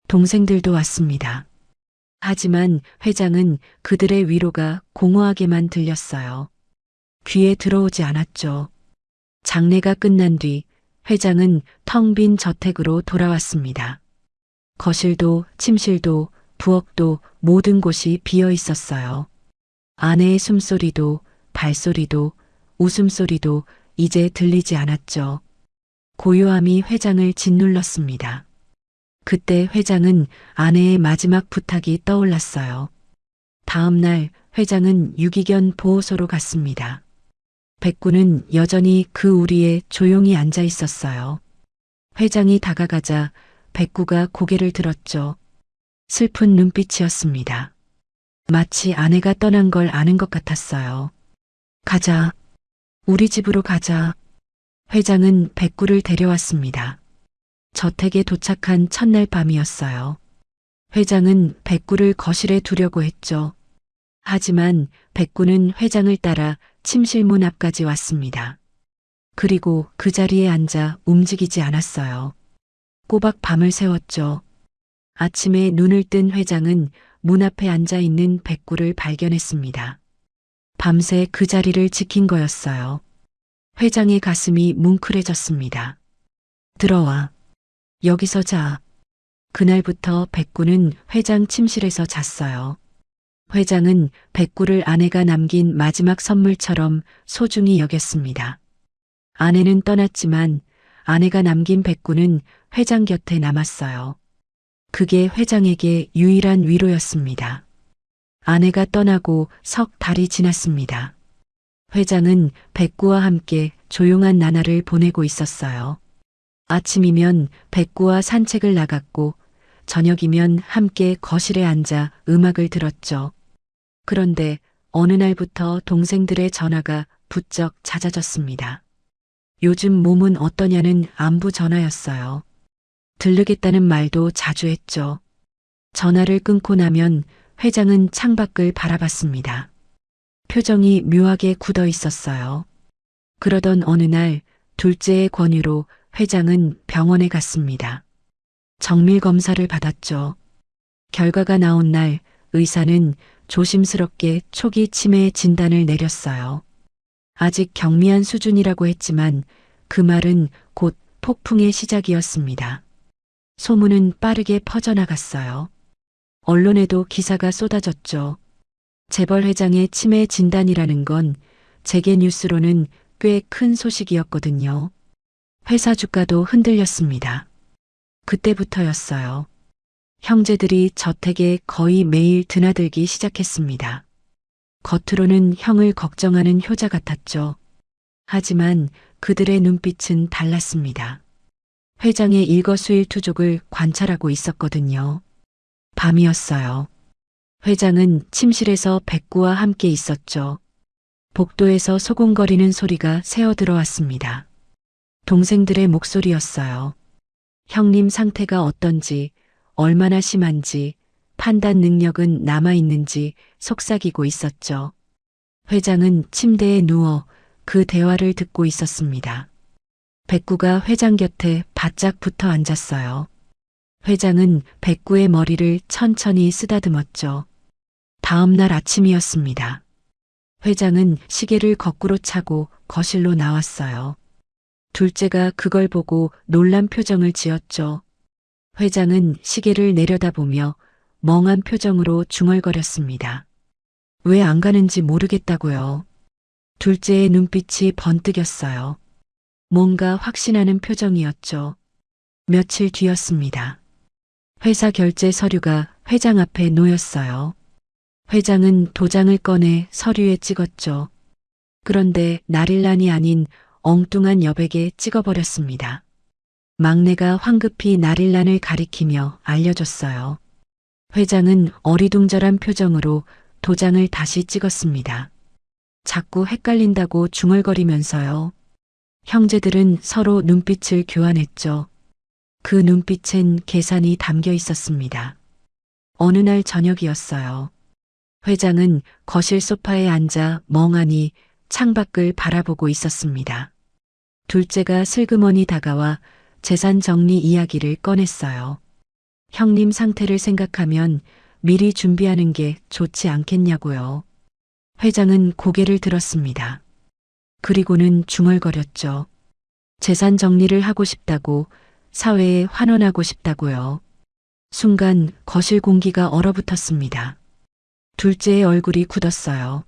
동생들도 왔습니다. 하지만 회장은 그들의 위로가 공허하게만 들렸어요. 귀에 들어오지 않았죠. 장례가 끝난 뒤 회장은 텅 빈 저택으로 돌아왔습니다. 거실도 침실도 부엌도 모든 곳이 비어 있었어요. 아내의 숨소리도 발소리도 웃음소리도 이제 들리지 않았죠. 고요함이 회장을 짓눌렀습니다. 그때 회장은 아내의 마지막 부탁이 떠올랐어요. 다음 날 회장은 유기견 보호소로 갔습니다. 백구는 여전히 그 우리에 조용히 앉아 있었어요. 회장이 다가가자 백구가 고개를 들었죠. 슬픈 눈빛이었습니다. 마치 아내가 떠난 걸 아는 것 같았어요. 가자. 우리 집으로 가자. 회장은 백구를 데려왔습니다. 저택에 도착한 첫날 밤이었어요. 회장은 백구를 거실에 두려고 했죠. 하지만 백구는 회장을 따라 침실 문 앞까지 왔습니다. 그리고 그 자리에 앉아 움직이지 않았어요. 꼬박 밤을 새웠죠. 아침에 눈을 뜬 회장은 문 앞에 앉아 있는 백구를 발견했습니다. 밤새 그 자리를 지킨 거였어요. 회장의 가슴이 뭉클해졌습니다. 들어와. 여기서 자. 그날부터 백구는 회장 침실에서 잤어요. 회장은 백구를 아내가 남긴 마지막 선물처럼 소중히 여겼습니다. 아내는 떠났지만 아내가 남긴 백구는 회장 곁에 남았어요. 그게 회장에게 유일한 위로였습니다. 아내가 떠나고 석 달이 지났습니다. 회장은 백구와 함께 조용한 나날을 보내고 있었어요. 아침이면 백구와 산책을 나갔고 저녁이면 함께 거실에 앉아 음악을 들었죠. 그런데 어느 날부터 동생들의 전화가 부쩍 잦아졌습니다. 요즘 몸은 어떠냐는 안부 전화였어요. 들르겠다는 말도 자주 했죠. 전화를 끊고 나면 회장은 창밖을 바라봤습니다. 표정이 묘하게 굳어 있었어요. 그러던 어느 날 둘째의 권유로 회장은 병원에 갔습니다. 정밀 검사를 받았죠. 결과가 나온 날 의사는 조심스럽게 초기 치매 진단을 내렸어요. 아직 경미한 수준이라고 했지만 그 말은 곧 폭풍의 시작이었습니다. 소문은 빠르게 퍼져나갔어요. 언론에도 기사가 쏟아졌죠. 재벌 회장의 치매 진단이라는 건 재계 뉴스로는 꽤 큰 소식이었거든요. 회사 주가도 흔들렸습니다. 그때부터였어요. 형제들이 저택에 거의 매일 드나들기 시작했습니다. 겉으로는 형을 걱정하는 효자 같았죠. 하지만 그들의 눈빛은 달랐습니다. 회장의 일거수일투족을 관찰하고 있었거든요. 밤이었어요. 회장은 침실에서 백구와 함께 있었죠. 복도에서 소곤거리는 소리가 새어 들어왔습니다. 동생들의 목소리였어요. 형님 상태가 어떤지, 얼마나 심한지, 판단 능력은 남아있는지 속삭이고 있었죠. 회장은 침대에 누워 그 대화를 듣고 있었습니다. 백구가 회장 곁에 바짝 붙어 앉았어요. 회장은 백구의 머리를 천천히 쓰다듬었죠. 다음 날 아침이었습니다. 회장은 시계를 거꾸로 차고 거실로 나왔어요. 둘째가 그걸 보고 놀란 표정을 지었죠. 회장은 시계를 내려다보며 멍한 표정으로 중얼거렸습니다. 왜 안 가는지 모르겠다고요. 둘째의 눈빛이 번뜩였어요. 뭔가 확신하는 표정이었죠. 며칠 뒤였습니다. 회사 결제 서류가 회장 앞에 놓였어요. 회장은 도장을 꺼내 서류에 찍었죠. 그런데 나릴란이 아닌 엉뚱한 여백에 찍어버렸습니다. 막내가 황급히 나릴란을 가리키며 알려줬어요. 회장은 어리둥절한 표정으로 도장을 다시 찍었습니다. 자꾸 헷갈린다고 중얼거리면서요. 형제들은 서로 눈빛을 교환했죠. 그 눈빛엔 계산이 담겨 있었습니다. 어느 날 저녁이었어요. 회장은 거실 소파에 앉아 멍하니 창밖을 바라보고 있었습니다. 둘째가 슬그머니 다가와 재산 정리 이야기를 꺼냈어요. 형님 상태를 생각하면 미리 준비하는 게 좋지 않겠냐고요. 회장은 고개를 들었습니다. 그리고는 중얼거렸죠. 재산 정리를 하고 싶다고, 사회에 환원하고 싶다고요. 순간 거실 공기가 얼어붙었습니다. 둘째의 얼굴이 굳었어요.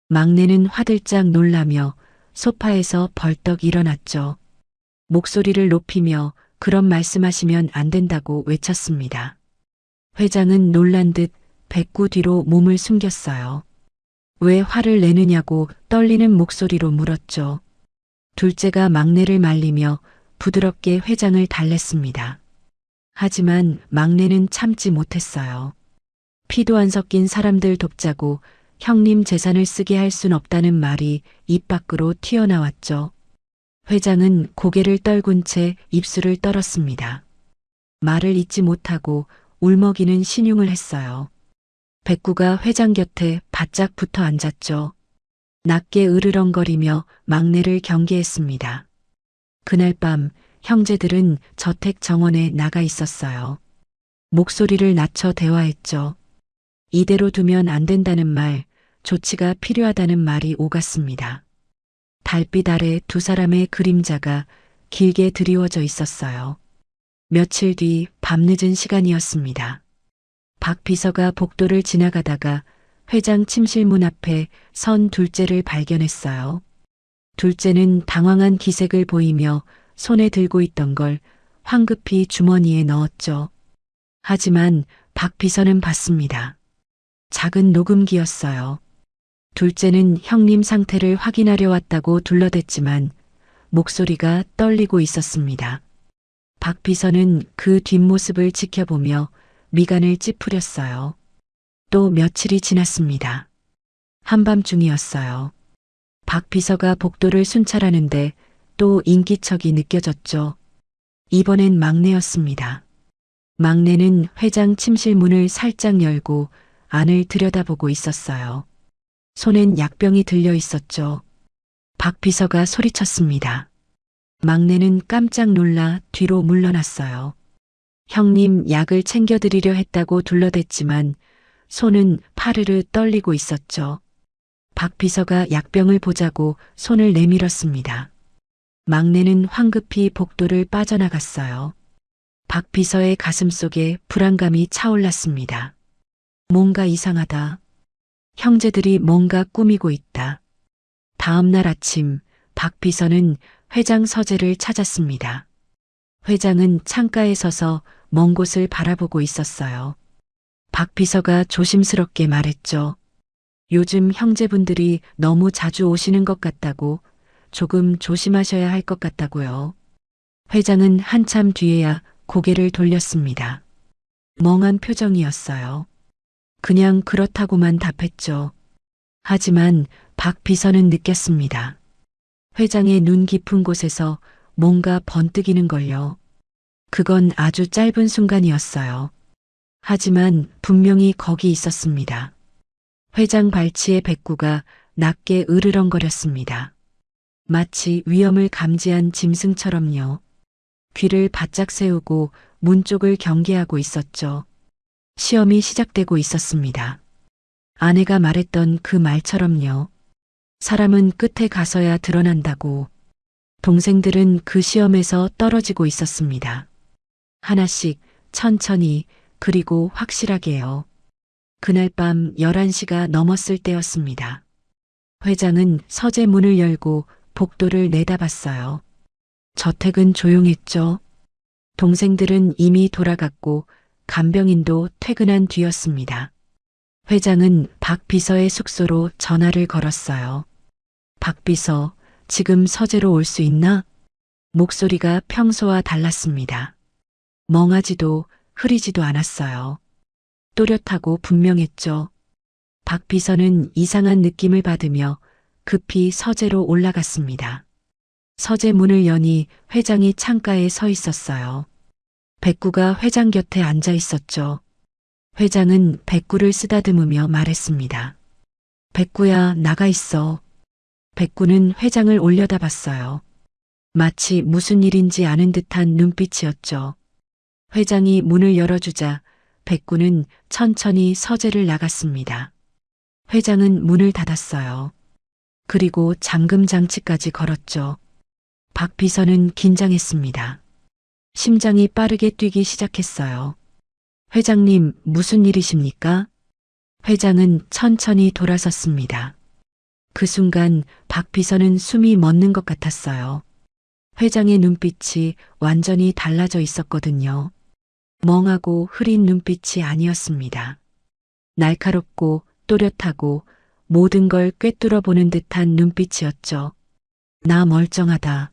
막내는 화들짝 놀라며 소파에서 벌떡 일어났죠. 목소리를 높이며 그런 말씀하시면 안 된다고 외쳤습니다. 회장은 놀란 듯 백구 뒤로 몸을 숨겼어요. 왜 화를 내느냐고 떨리는 목소리로 물었죠. 둘째가 막내를 말리며 부드럽게 회장을 달랬습니다. 하지만 막내는 참지 못했어요. 피도 안 섞인 사람들 돕자고 형님 재산을 쓰게 할 순 없다는 말이 입 밖으로 튀어나왔죠. 회장은 고개를 떨군 채 입술을 떨었습니다. 말을 잇지 못하고 울먹이는 신용을 했어요. 백구가 회장 곁에 바짝 붙어 앉았죠. 낮게 으르렁거리며 막내를 경계했습니다. 그날 밤 형제들은 저택 정원에 나가 있었어요. 목소리를 낮춰 대화했죠. 이대로 두면 안 된다는 말, 조치가 필요하다는 말이 오갔습니다. 달빛 아래 두 사람의 그림자가 길게 드리워져 있었어요. 며칠 뒤 밤늦은 시간이었습니다. 박 비서가 복도를 지나가다가 회장 침실 문 앞에 선 둘째를 발견했어요. 둘째는 당황한 기색을 보이며 손에 들고 있던 걸 황급히 주머니에 넣었죠. 하지만 박 비서는 봤습니다. 작은 녹음기였어요. 둘째는 형님 상태를 확인하려 왔다고 둘러댔지만 목소리가 떨리고 있었습니다. 박 비서는 그 뒷모습을 지켜보며 미간을 찌푸렸어요. 또 며칠이 지났습니다. 한밤중이었어요. 박 비서가 복도를 순찰하는데 또 인기척이 느껴졌죠. 이번엔 막내였습니다. 막내는 회장 침실 문을 살짝 열고 안을 들여다보고 있었어요. 손엔 약병이 들려 있었죠. 박 비서가 소리쳤습니다. 막내는 깜짝 놀라 뒤로 물러났어요. 형님 약을 챙겨드리려 했다고 둘러댔지만 손은 파르르 떨리고 있었죠. 박 비서가 약병을 보자고 손을 내밀었습니다. 막내는 황급히 복도를 빠져나갔어요. 박 비서의 가슴속에 불안감이 차올랐습니다. 뭔가 이상하다. 형제들이 뭔가 꾸미고 있다. 다음 날 아침 박 비서는 회장 서재를 찾았습니다. 회장은 창가에 서서 먼 곳을 바라보고 있었어요. 박 비서가 조심스럽게 말했죠. 요즘 형제분들이 너무 자주 오시는 것 같다고, 조금 조심하셔야 할 것 같다고요. 회장은 한참 뒤에야 고개를 돌렸습니다. 멍한 표정이었어요. 그냥 그렇다고만 답했죠. 하지만 박 비서는 느꼈습니다. 회장의 눈 깊은 곳에서 뭔가 번뜩이는 걸요. 그건 아주 짧은 순간이었어요. 하지만 분명히 거기 있었습니다. 회장 발치의 백구가 낮게 으르렁거렸습니다. 마치 위험을 감지한 짐승처럼요. 귀를 바짝 세우고 문 쪽을 경계하고 있었죠. 시험이 시작되고 있었습니다. 아내가 말했던 그 말처럼요. 사람은 끝에 가서야 드러난다고. 동생들은 그 시험에서 떨어지고 있었습니다. 하나씩 천천히 그리고 확실하게요. 그날 밤 11시가 넘었을 때였습니다. 회장은 서재 문을 열고 복도를 내다봤어요. 저택은 조용했죠. 동생들은 이미 돌아갔고 간병인도 퇴근한 뒤였습니다. 회장은 박 비서의 숙소로 전화를 걸었어요. 박 비서, 지금 서재로 올 수 있나? 목소리가 평소와 달랐습니다. 멍하지도 흐리지도 않았어요. 또렷하고 분명했죠. 박 비서는 이상한 느낌을 받으며 급히 서재로 올라갔습니다. 서재 문을 여니 회장이 창가에 서 있었어요. 백구가 회장 곁에 앉아 있었죠. 회장은 백구를 쓰다듬으며 말했습니다. 백구야, 나가 있어. 백구는 회장을 올려다봤어요. 마치 무슨 일인지 아는 듯한 눈빛이었죠. 회장이 문을 열어주자 백구는 천천히 서재를 나갔습니다. 회장은 문을 닫았어요. 그리고 잠금 장치까지 걸었죠. 박 비서는 긴장했습니다. 심장이 빠르게 뛰기 시작했어요. 회장님, 무슨 일이십니까? 회장은 천천히 돌아섰습니다. 그 순간 박 비서는 숨이 멎는 것 같았어요. 회장의 눈빛이 완전히 달라져 있었거든요. 멍하고 흐린 눈빛이 아니었습니다. 날카롭고 또렷하고 모든 걸 꿰뚫어 보는 듯한 눈빛이었죠. 나 멀쩡하다.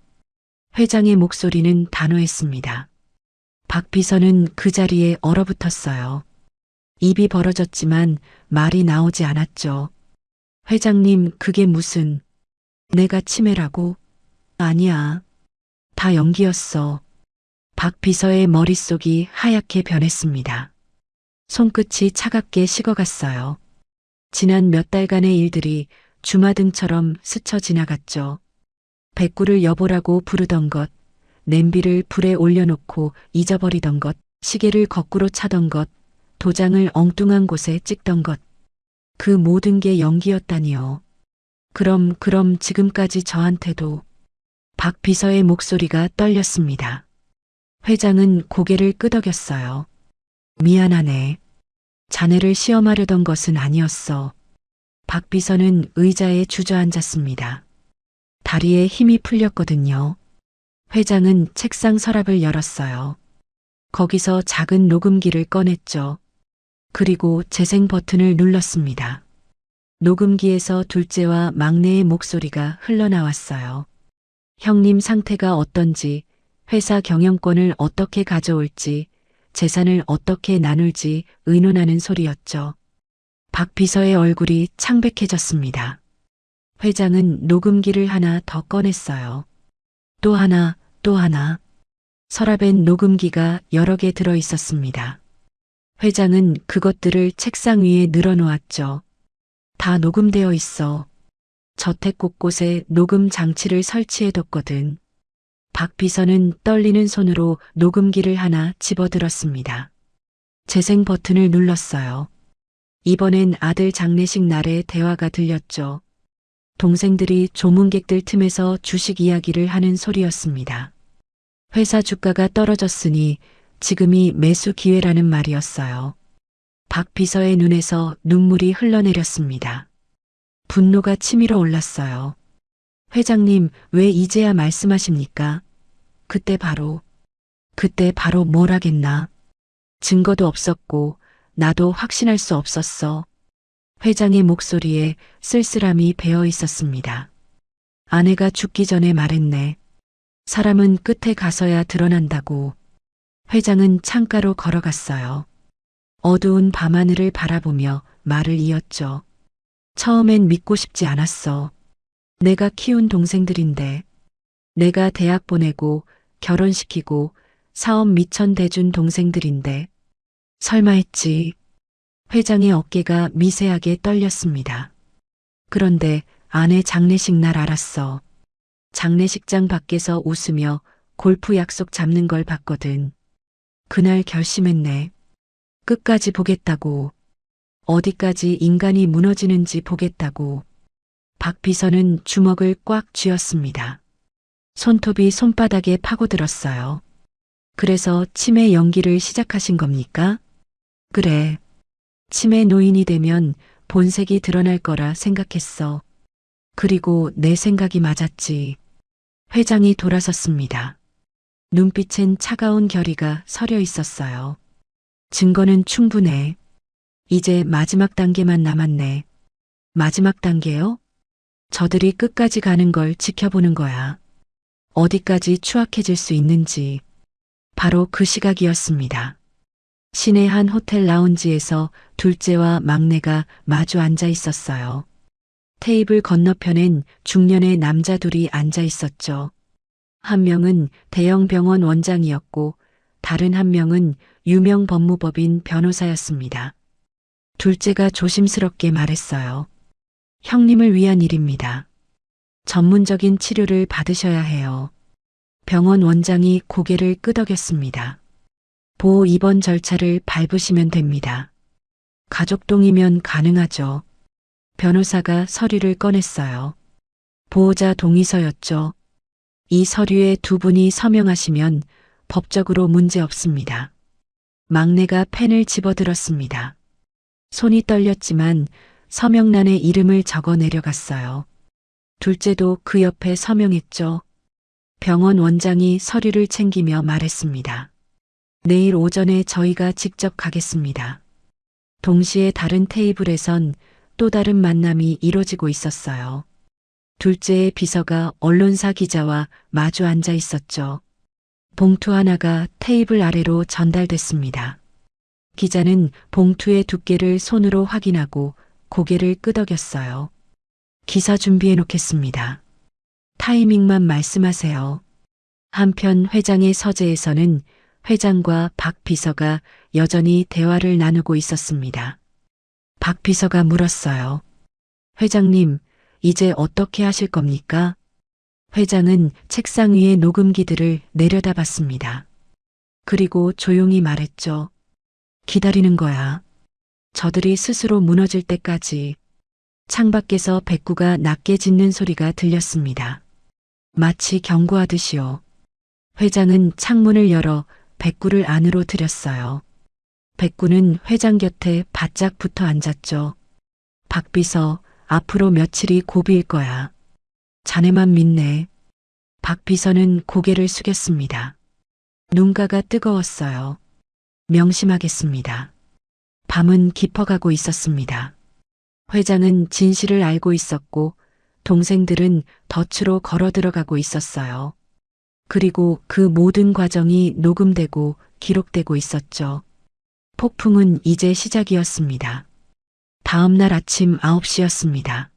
회장의 목소리는 단호했습니다. 박 비서는 그 자리에 얼어붙었어요. 입이 벌어졌지만 말이 나오지 않았죠. 회장님, 그게 무슨... 내가 치매라고? 아니야. 다 연기였어. 박 비서의 머릿속이 하얗게 변했습니다. 손끝이 차갑게 식어갔어요. 지난 몇 달간의 일들이 주마등처럼 스쳐 지나갔죠. 백구를 여보라고 부르던 것, 냄비를 불에 올려놓고 잊어버리던 것, 시계를 거꾸로 차던 것, 도장을 엉뚱한 곳에 찍던 것. 그 모든 게 연기였다니요. 그럼 지금까지 저한테도... 박 비서의 목소리가 떨렸습니다. 회장은 고개를 끄덕였어요. 미안하네. 자네를 시험하려던 것은 아니었어. 박 비서는 의자에 주저앉았습니다. 다리에 힘이 풀렸거든요. 회장은 책상 서랍을 열었어요. 거기서 작은 녹음기를 꺼냈죠. 그리고 재생 버튼을 눌렀습니다. 녹음기에서 둘째와 막내의 목소리가 흘러나왔어요. 형님 상태가 어떤지, 회사 경영권을 어떻게 가져올지, 재산을 어떻게 나눌지 의논하는 소리였죠. 박 비서의 얼굴이 창백해졌습니다. 회장은 녹음기를 하나 더 꺼냈어요. 또 하나, 또 하나. 서랍엔 녹음기가 여러 개 들어 있었습니다. 회장은 그것들을 책상 위에 늘어놓았죠. 다 녹음되어 있어. 저택 곳곳에 녹음 장치를 설치해뒀거든. 박 비서는 떨리는 손으로 녹음기를 하나 집어들었습니다. 재생 버튼을 눌렀어요. 이번엔 아들 장례식 날의 대화가 들렸죠. 동생들이 조문객들 틈에서 주식 이야기를 하는 소리였습니다. 회사 주가가 떨어졌으니 지금이 매수 기회라는 말이었어요. 박 비서의 눈에서 눈물이 흘러내렸습니다. 분노가 치밀어 올랐어요. 회장님, 왜 이제야 말씀하십니까? 그때 바로 뭘 하겠나? 증거도 없었고 나도 확신할 수 없었어. 회장의 목소리에 쓸쓸함이 배어 있었습니다. 아내가 죽기 전에 말했네. 사람은 끝에 가서야 드러난다고. 회장은 창가로 걸어갔어요. 어두운 밤하늘을 바라보며 말을 이었죠. 처음엔 믿고 싶지 않았어. 내가 키운 동생들인데, 내가 대학 보내고 결혼시키고 사업 미천대준 동생들인데, 설마 했지. 회장의 어깨가 미세하게 떨렸습니다. 그런데 아내 장례식 날 알았어. 장례식장 밖에서 웃으며 골프 약속 잡는 걸 봤거든. 그날 결심했네. 끝까지 보겠다고. 어디까지 인간이 무너지는지 보겠다고. 박 비서는 주먹을 꽉 쥐었습니다. 손톱이 손바닥에 파고들었어요. 그래서 치매 연기를 시작하신 겁니까? 그래. 치매 노인이 되면 본색이 드러날 거라 생각했어. 그리고 내 생각이 맞았지. 회장이 돌아섰습니다. 눈빛엔 차가운 결의가 서려 있었어요. 증거는 충분해. 이제 마지막 단계만 남았네. 마지막 단계요? 저들이 끝까지 가는 걸 지켜보는 거야. 어디까지 추악해질 수 있는지. 바로 그 시각이었습니다. 시내 한 호텔 라운지에서 둘째와 막내가 마주 앉아 있었어요. 테이블 건너편엔 중년의 남자 둘이 앉아 있었죠. 한 명은 대형 병원 원장이었고 다른 한 명은 유명 법무법인 변호사였습니다. 둘째가 조심스럽게 말했어요. 형님을 위한 일입니다. 전문적인 치료를 받으셔야 해요. 병원 원장이 고개를 끄덕였습니다. 보호 입원 절차를 밟으시면 됩니다. 가족동의면 가능하죠. 변호사가 서류를 꺼냈어요. 보호자 동의서였죠. 이 서류에 두 분이 서명하시면 법적으로 문제 없습니다. 막내가 펜을 집어들었습니다. 손이 떨렸지만 서명란에 이름을 적어 내려갔어요. 둘째도 그 옆에 서명했죠. 병원 원장이 서류를 챙기며 말했습니다. 내일 오전에 저희가 직접 가겠습니다. 동시에 다른 테이블에선 또 다른 만남이 이뤄지고 있었어요. 둘째의 비서가 언론사 기자와 마주 앉아 있었죠. 봉투 하나가 테이블 아래로 전달됐습니다. 기자는 봉투의 두께를 손으로 확인하고 고개를 끄덕였어요. 기사 준비해 놓겠습니다. 타이밍만 말씀하세요. 한편 회장의 서재에서는 회장과 박 비서가 여전히 대화를 나누고 있었습니다. 박 비서가 물었어요. 회장님, 이제 어떻게 하실 겁니까? 회장은 책상 위에 녹음기들을 내려다봤습니다. 그리고 조용히 말했죠. 기다리는 거야. 저들이 스스로 무너질 때까지. 창밖에서 백구가 낮게 짖는 소리가 들렸습니다. 마치 경고하듯이요. 회장은 창문을 열어 백구를 안으로 들였어요. 백구는 회장 곁에 바짝 붙어 앉았죠. 박 비서, 앞으로 며칠이 고비일 거야. 자네만 믿네. 박 비서는 고개를 숙였습니다. 눈가가 뜨거웠어요. 명심하겠습니다. 밤은 깊어가고 있었습니다. 회장은 진실을 알고 있었고 동생들은 덫으로 걸어 들어가고 있었어요. 그리고 그 모든 과정이 녹음되고 기록되고 있었죠. 폭풍은 이제 시작이었습니다. 다음 날 아침 9시였습니다.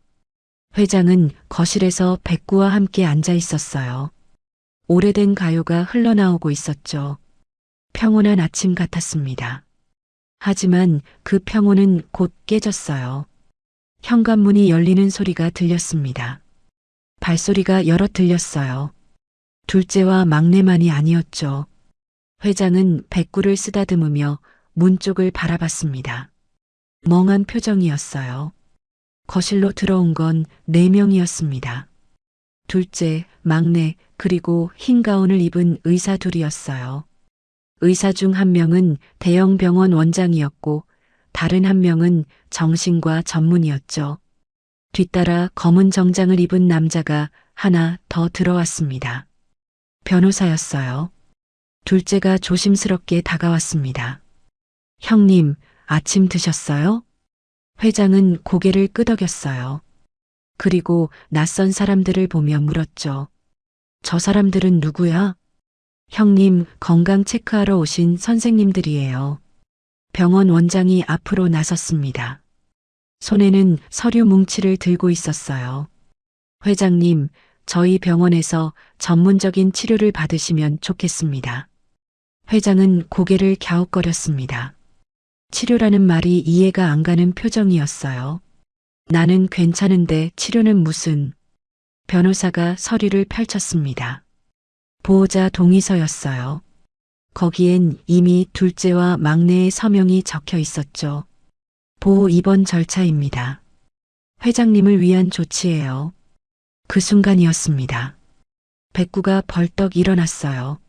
회장은 거실에서 백구와 함께 앉아 있었어요. 오래된 가요가 흘러나오고 있었죠. 평온한 아침 같았습니다. 하지만 그 평온은 곧 깨졌어요. 현관문이 열리는 소리가 들렸습니다. 발소리가 여러 들렸어요. 둘째와 막내만이 아니었죠. 회장은 백구를 쓰다듬으며 문 쪽을 바라봤습니다. 멍한 표정이었어요. 거실로 들어온 건 4명이었습니다. 둘째, 막내, 그리고 흰 가운을 입은 의사 둘이었어요. 의사 중 한 명은 대형 병원 원장이었고 다른 한 명은 정신과 전문이었죠. 뒤따라 검은 정장을 입은 남자가 하나 더 들어왔습니다. 변호사였어요. 둘째가 조심스럽게 다가왔습니다. 형님, 아침 드셨어요? 회장은 고개를 끄덕였어요. 그리고 낯선 사람들을 보며 물었죠. 저 사람들은 누구야? 형님, 건강 체크하러 오신 선생님들이에요. 병원 원장이 앞으로 나섰습니다. 손에는 서류 뭉치를 들고 있었어요. 회장님, 저희 병원에서 전문적인 치료를 받으시면 좋겠습니다. 회장은 고개를 갸웃거렸습니다. 치료라는 말이 이해가 안 가는 표정이었어요. 나는 괜찮은데 치료는 무슨... 변호사가 서류를 펼쳤습니다. 보호자 동의서였어요. 거기엔 이미 둘째와 막내의 서명이 적혀 있었죠. 보호 입원 절차입니다. 회장님을 위한 조치예요. 그 순간이었습니다. 백구가 벌떡 일어났어요.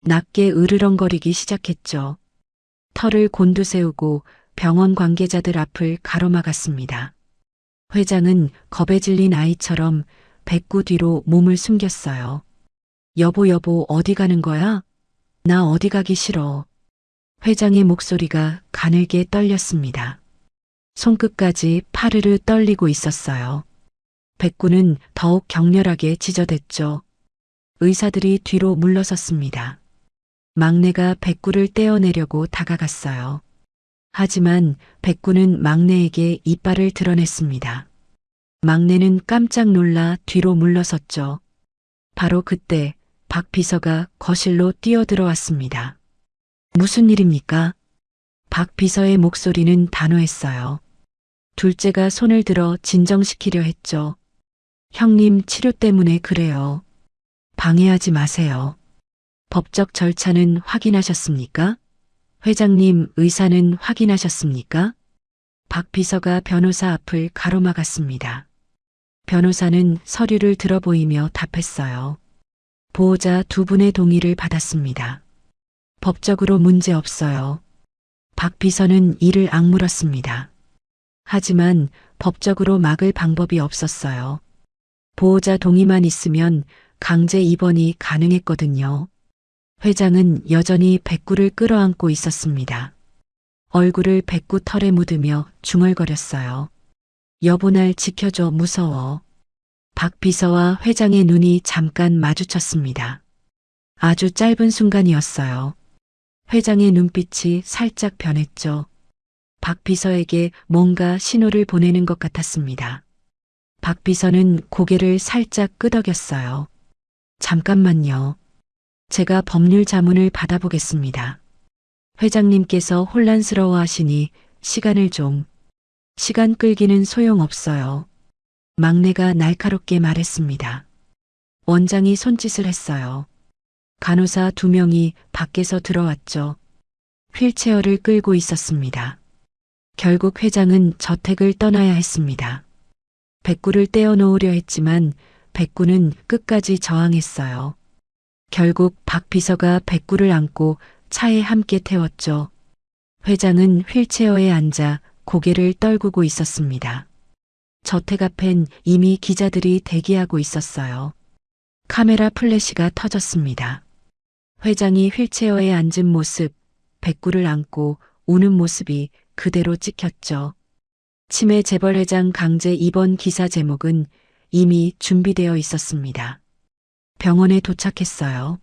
낮게 으르렁거리기 시작했죠. 털을 곤두세우고 병원 관계자들 앞을 가로막았습니다. 회장은 겁에 질린 아이처럼 백구 뒤로 몸을 숨겼어요. 여보, 어디 가는 거야? 나 어디 가기 싫어. 회장의 목소리가 가늘게 떨렸습니다. 손끝까지 파르르 떨리고 있었어요. 백구는 더욱 격렬하게 지저댔죠. 의사들이 뒤로 물러섰습니다. 막내가 백구를 떼어내려고 다가갔어요. 하지만 백구는 막내에게 이빨을 드러냈습니다. 막내는 깜짝 놀라 뒤로 물러섰죠. 바로 그때 박 비서가 거실로 뛰어들어왔습니다. 무슨 일입니까? 박 비서의 목소리는 단호했어요. 둘째가 손을 들어 진정시키려 했죠. 형님 치료 때문에 그래요. 방해하지 마세요. 법적 절차는 확인하셨습니까? 회장님 의사는 확인하셨습니까? 박 비서가 변호사 앞을 가로막았습니다. 변호사는 서류를 들어보이며 답했어요. 보호자 두 분의 동의를 받았습니다. 법적으로 문제 없어요. 박 비서는 이를 악물었습니다. 하지만 법적으로 막을 방법이 없었어요. 보호자 동의만 있으면 강제 입원이 가능했거든요. 회장은 여전히 백구를 끌어안고 있었습니다. 얼굴을 백구 털에 묻으며 중얼거렸어요. 여보 날 지켜줘 무서워. 박 비서와 회장의 눈이 잠깐 마주쳤습니다. 아주 짧은 순간이었어요. 회장의 눈빛이 살짝 변했죠. 박 비서에게 뭔가 신호를 보내는 것 같았습니다. 박 비서는 고개를 살짝 끄덕였어요. 잠깐만요. 제가 법률 자문을 받아보겠습니다. 회장님께서 혼란스러워 하시니 시간을 좀. 시간 끌기는 소용없어요. 막내가 날카롭게 말했습니다. 원장이 손짓을 했어요. 간호사 두 명이 밖에서 들어왔죠. 휠체어를 끌고 있었습니다. 결국 회장은 저택을 떠나야 했습니다. 백구를 떼어놓으려 했지만 백구는 끝까지 저항했어요. 결국 박 비서가 백구를 안고 차에 함께 태웠죠. 회장은 휠체어에 앉아 고개를 떨구고 있었습니다. 저택 앞엔 이미 기자들이 대기하고 있었어요. 카메라 플래시가 터졌습니다. 회장이 휠체어에 앉은 모습, 백구를 안고 우는 모습이 그대로 찍혔죠. 치매 재벌회장 강제 입원 기사 제목은 이미 준비되어 있었습니다. 병원에 도착했어요.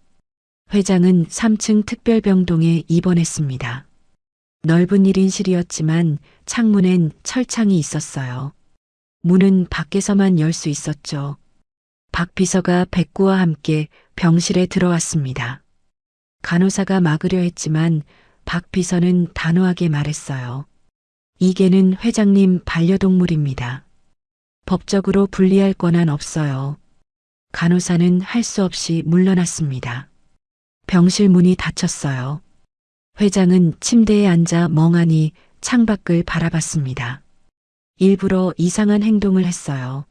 회장은 3층 특별병동에 입원했습니다. 넓은 1인실이었지만 창문엔 철창이 있었어요. 문은 밖에서만 열 수 있었죠. 박 비서가 백구와 함께 병실에 들어왔습니다. 간호사가 막으려 했지만 박 비서는 단호하게 말했어요. 이게는 회장님 반려동물입니다. 법적으로 분리할 권한 없어요. 간호사는 할 수 없이 물러났습니다. 병실 문이 닫혔어요. 회장은 침대에 앉아 멍하니 창밖을 바라봤습니다. 일부러 이상한 행동을 했어요.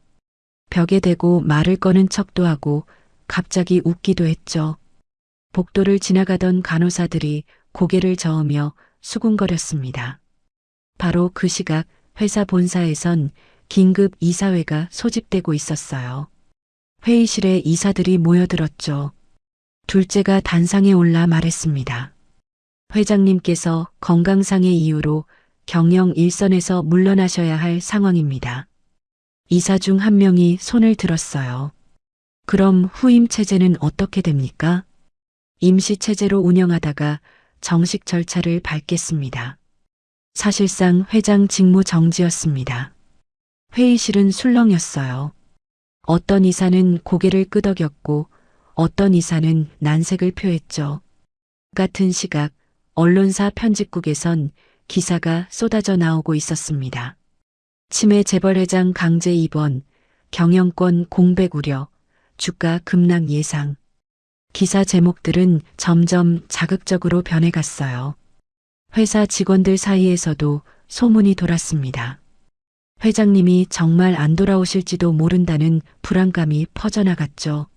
벽에 대고 말을 꺼는 척도 하고 갑자기 웃기도 했죠. 복도를 지나가던 간호사들이 고개를 저으며 수군거렸습니다. 바로 그 시각 회사 본사에선 긴급 이사회가 소집되고 있었어요. 회의실에 이사들이 모여들었죠. 둘째가 단상에 올라 말했습니다. 회장님께서 건강상의 이유로 경영 일선에서 물러나셔야 할 상황입니다. 이사 중 한 명이 손을 들었어요. 그럼 후임 체제는 어떻게 됩니까? 임시 체제로 운영하다가 정식 절차를 밟겠습니다. 사실상 회장 직무 정지였습니다. 회의실은 술렁였어요. 어떤 이사는 고개를 끄덕였고 어떤 이사는 난색을 표했죠. 같은 시각 언론사 편집국에선 기사가 쏟아져 나오고 있었습니다. 치매 재벌회장 강제 입원, 경영권 공백 우려, 주가 급락 예상. 기사 제목들은 점점 자극적으로 변해갔어요. 회사 직원들 사이에서도 소문이 돌았습니다. 회장님이 정말 안 돌아오실지도 모른다는 불안감이 퍼져나갔죠.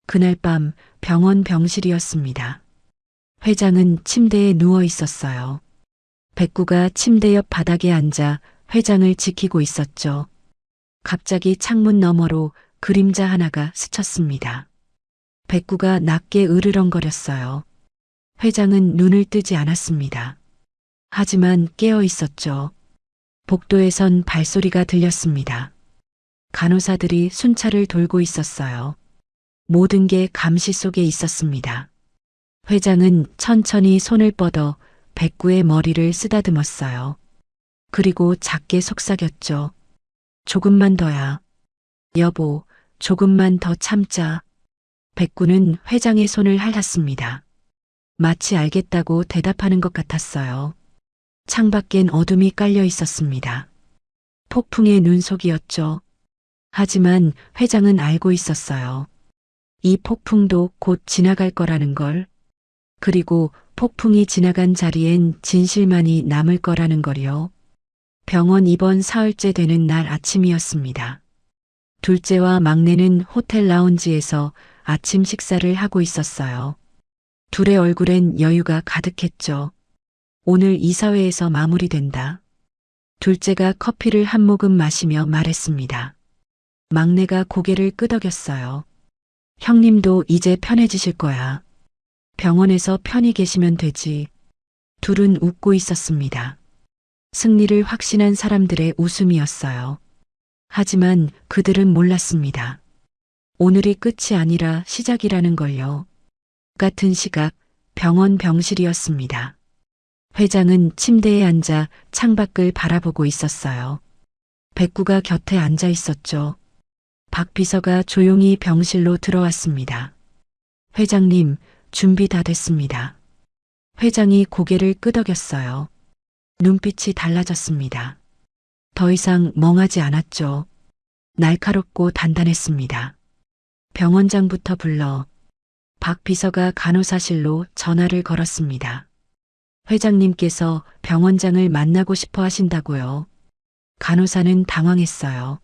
그날 밤 병원 병실이었습니다. 회장은 침대에 누워 있었어요. 백구가 침대 옆 바닥에 앉아 회장을 지키고 있었죠. 갑자기 창문 너머로 그림자 하나가 스쳤습니다. 백구가 낮게 으르렁거렸어요. 회장은 눈을 뜨지 않았습니다. 하지만 깨어 있었죠. 복도에선 발소리가 들렸습니다. 간호사들이 순찰을 돌고 있었어요. 모든 게 감시 속에 있었습니다. 회장은 천천히 손을 뻗어 백구의 머리를 쓰다듬었어요. 그리고 작게 속삭였죠. 조금만 더야. 여보, 조금만 더 참자. 백구는 회장의 손을 핥았습니다. 마치 알겠다고 대답하는 것 같았어요. 창밖엔 어둠이 깔려 있었습니다. 폭풍의 눈속이었죠. 하지만 회장은 알고 있었어요. 이 폭풍도 곧 지나갈 거라는 걸. 그리고 폭풍이 지나간 자리엔 진실만이 남을 거라는 걸요. 병원 입원 사흘째 되는 날 아침이었습니다. 둘째와 막내는 호텔 라운지에서 아침 식사를 하고 있었어요. 둘의 얼굴엔 여유가 가득했죠. 오늘 이사회에서 마무리된다. 둘째가 커피를 한 모금 마시며 말했습니다. 막내가 고개를 끄덕였어요. 형님도 이제 편해지실 거야. 병원에서 편히 계시면 되지. 둘은 웃고 있었습니다. 승리를 확신한 사람들의 웃음이었어요. 하지만 그들은 몰랐습니다. 오늘이 끝이 아니라 시작이라는 걸요. 같은 시각 병원 병실이었습니다. 회장은 침대에 앉아 창밖을 바라보고 있었어요. 백구가 곁에 앉아 있었죠. 박 비서가 조용히 병실로 들어왔습니다. 회장님, 준비 다 됐습니다. 회장이 고개를 끄덕였어요. 눈빛이 달라졌습니다. 더 이상 멍하지 않았죠. 날카롭고 단단했습니다. 병원장부터 불러. 박 비서가 간호사실로 전화를 걸었습니다. 회장님께서 병원장을 만나고 싶어 하신다고요. 간호사는 당황했어요.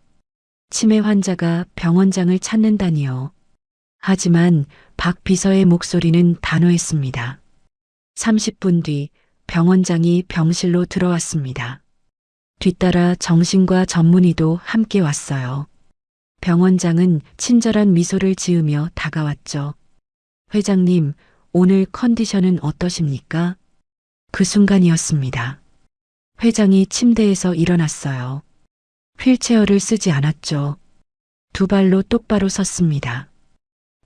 치매 환자가 병원장을 찾는다니요. 하지만 박 비서의 목소리는 단호했습니다. 30분 뒤 병원장이 병실로 들어왔습니다. 뒤따라 정신과 전문의도 함께 왔어요. 병원장은 친절한 미소를 지으며 다가왔죠. 회장님, 오늘 컨디션은 어떠십니까? 그 순간이었습니다. 회장이 침대에서 일어났어요. 휠체어를 쓰지 않았죠. 두 발로 똑바로 섰습니다.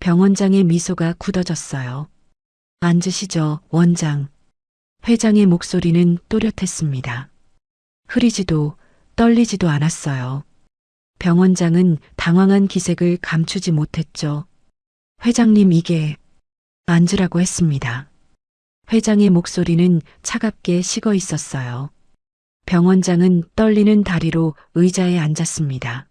병원장의 미소가 굳어졌어요. 앉으시죠, 원장. 회장의 목소리는 또렷했습니다. 흐리지도 떨리지도 않았어요. 병원장은 당황한 기색을 감추지 못했죠. 회장님 이게 앉으라고 했습니다. 회장의 목소리는 차갑게 식어 있었어요. 병원장은 떨리는 다리로 의자에 앉았습니다.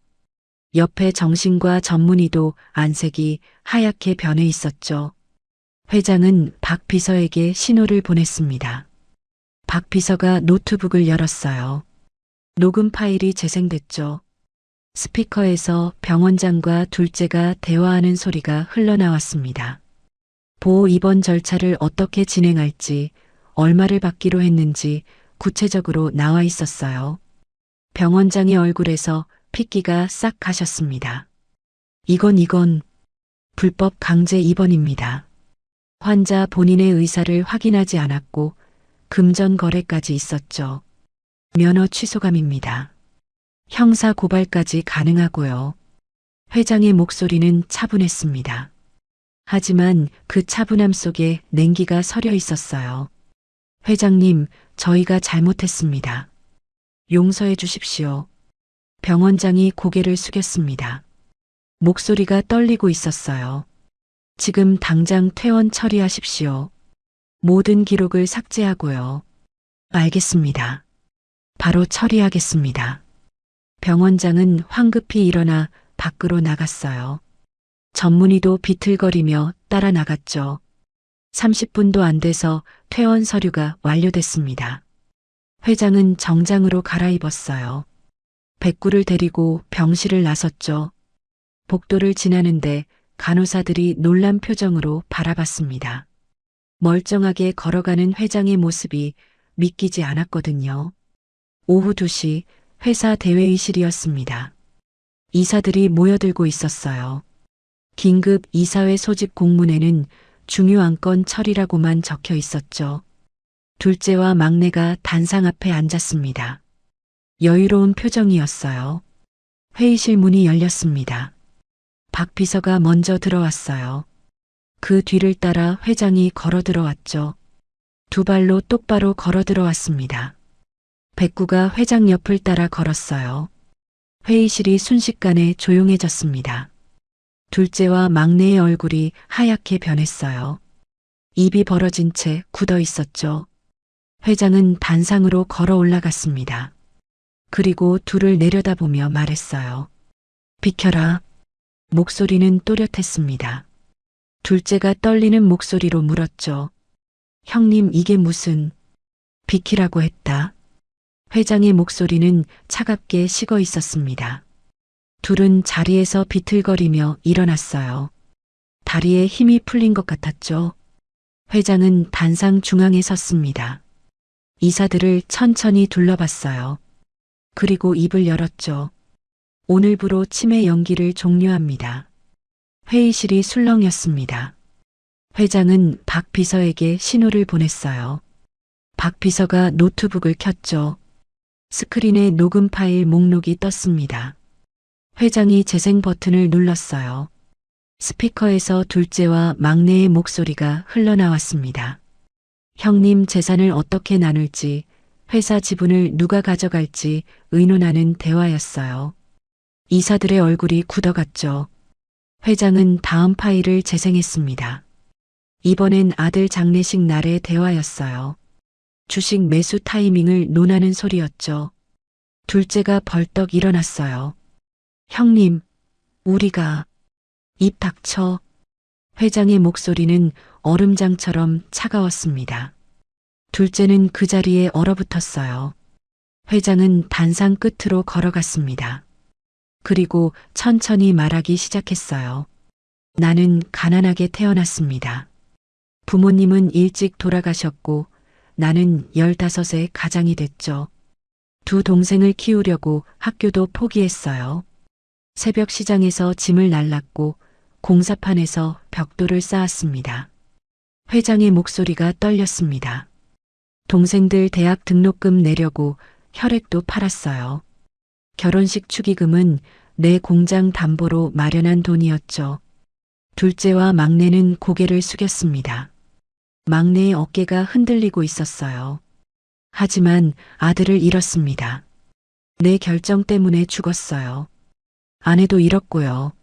옆에 정신과 전문의도 안색이 하얗게 변해 있었죠. 회장은 박 비서에게 신호를 보냈습니다. 박 비서가 노트북을 열었어요. 녹음 파일이 재생됐죠. 스피커에서 병원장과 둘째가 대화하는 소리가 흘러나왔습니다. 보호 입원 절차를 어떻게 진행할지, 얼마를 받기로 했는지 구체적으로 나와 있었어요. 병원장의 얼굴에서 핏기가 싹 가셨습니다. 이건 불법 강제 입원입니다. 환자 본인의 의사를 확인하지 않았고 금전 거래까지 있었죠. 면허 취소감입니다. 형사 고발까지 가능하고요. 회장의 목소리는 차분했습니다. 하지만 그 차분함 속에 냉기가 서려 있었어요. 회장님, 저희가 잘못했습니다. 용서해 주십시오. 병원장이 고개를 숙였습니다. 목소리가 떨리고 있었어요. 지금 당장 퇴원 처리하십시오. 모든 기록을 삭제하고요. 알겠습니다. 바로 처리하겠습니다. 병원장은 황급히 일어나 밖으로 나갔어요. 전문의도 비틀거리며 따라 나갔죠. 30분도 안 돼서 퇴원 서류가 완료됐습니다. 회장은 정장으로 갈아입었어요. 백구를 데리고 병실을 나섰죠. 복도를 지나는데 간호사들이 놀란 표정으로 바라봤습니다. 멀쩡하게 걸어가는 회장의 모습이 믿기지 않았거든요. 오후 2시 회사 대회의실이었습니다. 이사들이 모여들고 있었어요. 긴급 이사회 소집 공문에는 중요 안건 처리라고만 적혀 있었죠. 둘째와 막내가 단상 앞에 앉았습니다. 여유로운 표정이었어요. 회의실 문이 열렸습니다. 박 비서가 먼저 들어왔어요. 그 뒤를 따라 회장이 걸어 들어왔죠. 두 발로 똑바로 걸어 들어왔습니다. 백구가 회장 옆을 따라 걸었어요. 회의실이 순식간에 조용해졌습니다. 둘째와 막내의 얼굴이 하얗게 변했어요. 입이 벌어진 채 굳어 있었죠. 회장은 단상으로 걸어 올라갔습니다. 그리고 둘을 내려다보며 말했어요. 비켜라. 목소리는 또렷했습니다. 둘째가 떨리는 목소리로 물었죠. 형님, 이게 무슨... 비키라고 했다. 회장의 목소리는 차갑게 식어 있었습니다. 둘은 자리에서 비틀거리며 일어났어요. 다리에 힘이 풀린 것 같았죠. 회장은 단상 중앙에 섰습니다. 이사들을 천천히 둘러봤어요. 그리고 입을 열었죠. 오늘부로 치매 연기를 종료합니다. 회의실이 술렁였습니다. 회장은 박 비서에게 신호를 보냈어요. 박 비서가 노트북을 켰죠. 스크린에 녹음 파일 목록이 떴습니다. 회장이 재생 버튼을 눌렀어요. 스피커에서 둘째와 막내의 목소리가 흘러나왔습니다. 형님, 재산을 어떻게 나눌지, 회사 지분을 누가 가져갈지 의논하는 대화였어요. 이사들의 얼굴이 굳어갔죠. 회장은 다음 파일을 재생했습니다. 이번엔 아들 장례식 날의 대화였어요. 주식 매수 타이밍을 논하는 소리였죠. 둘째가 벌떡 일어났어요. 형님, 우리가... 입 닥쳐. 회장의 목소리는 얼음장처럼 차가웠습니다. 둘째는 그 자리에 얼어붙었어요. 회장은 단상 끝으로 걸어갔습니다. 그리고 천천히 말하기 시작했어요. 나는 가난하게 태어났습니다. 부모님은 일찍 돌아가셨고 나는 15세 가장이 됐죠. 두 동생을 키우려고 학교도 포기했어요. 새벽 시장에서 짐을 날랐고 공사판에서 벽돌을 쌓았습니다. 회장의 목소리가 떨렸습니다. 동생들 대학 등록금 내려고 혈액도 팔았어요. 결혼식 축의금은 내 공장 담보로 마련한 돈이었죠. 둘째와 막내는 고개를 숙였습니다. 막내의 어깨가 흔들리고 있었어요. 하지만 아들을 잃었습니다. 내 결정 때문에 죽었어요. 아내도 잃었고요.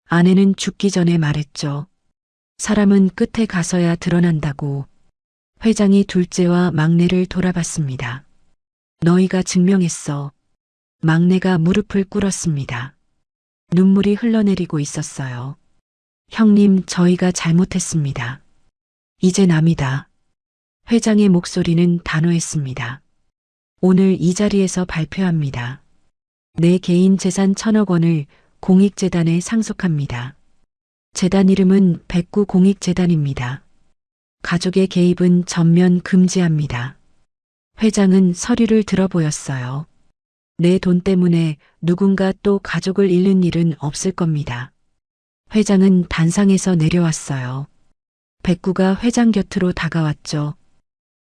아내는 죽기 전에 말했죠. 사람은 끝에 가서야 드러난다고. 회장이 둘째와 막내를 돌아봤습니다. 너희가 증명했어. 막내가 무릎을 꿇었습니다. 눈물이 흘러내리고 있었어요. 형님, 저희가 잘못했습니다. 이제 남이다. 회장의 목소리는 단호했습니다. 오늘 이 자리에서 발표합니다. 내 개인 재산 1,000억 원을 공익재단에 상속합니다. 재단 이름은 백구공익재단입니다. 가족의 개입은 전면 금지합니다. 회장은 서류를 들어보였어요. 내 돈 때문에 누군가 또 가족을 잃는 일은 없을 겁니다. 회장은 단상에서 내려왔어요. 백구가 회장 곁으로 다가왔죠.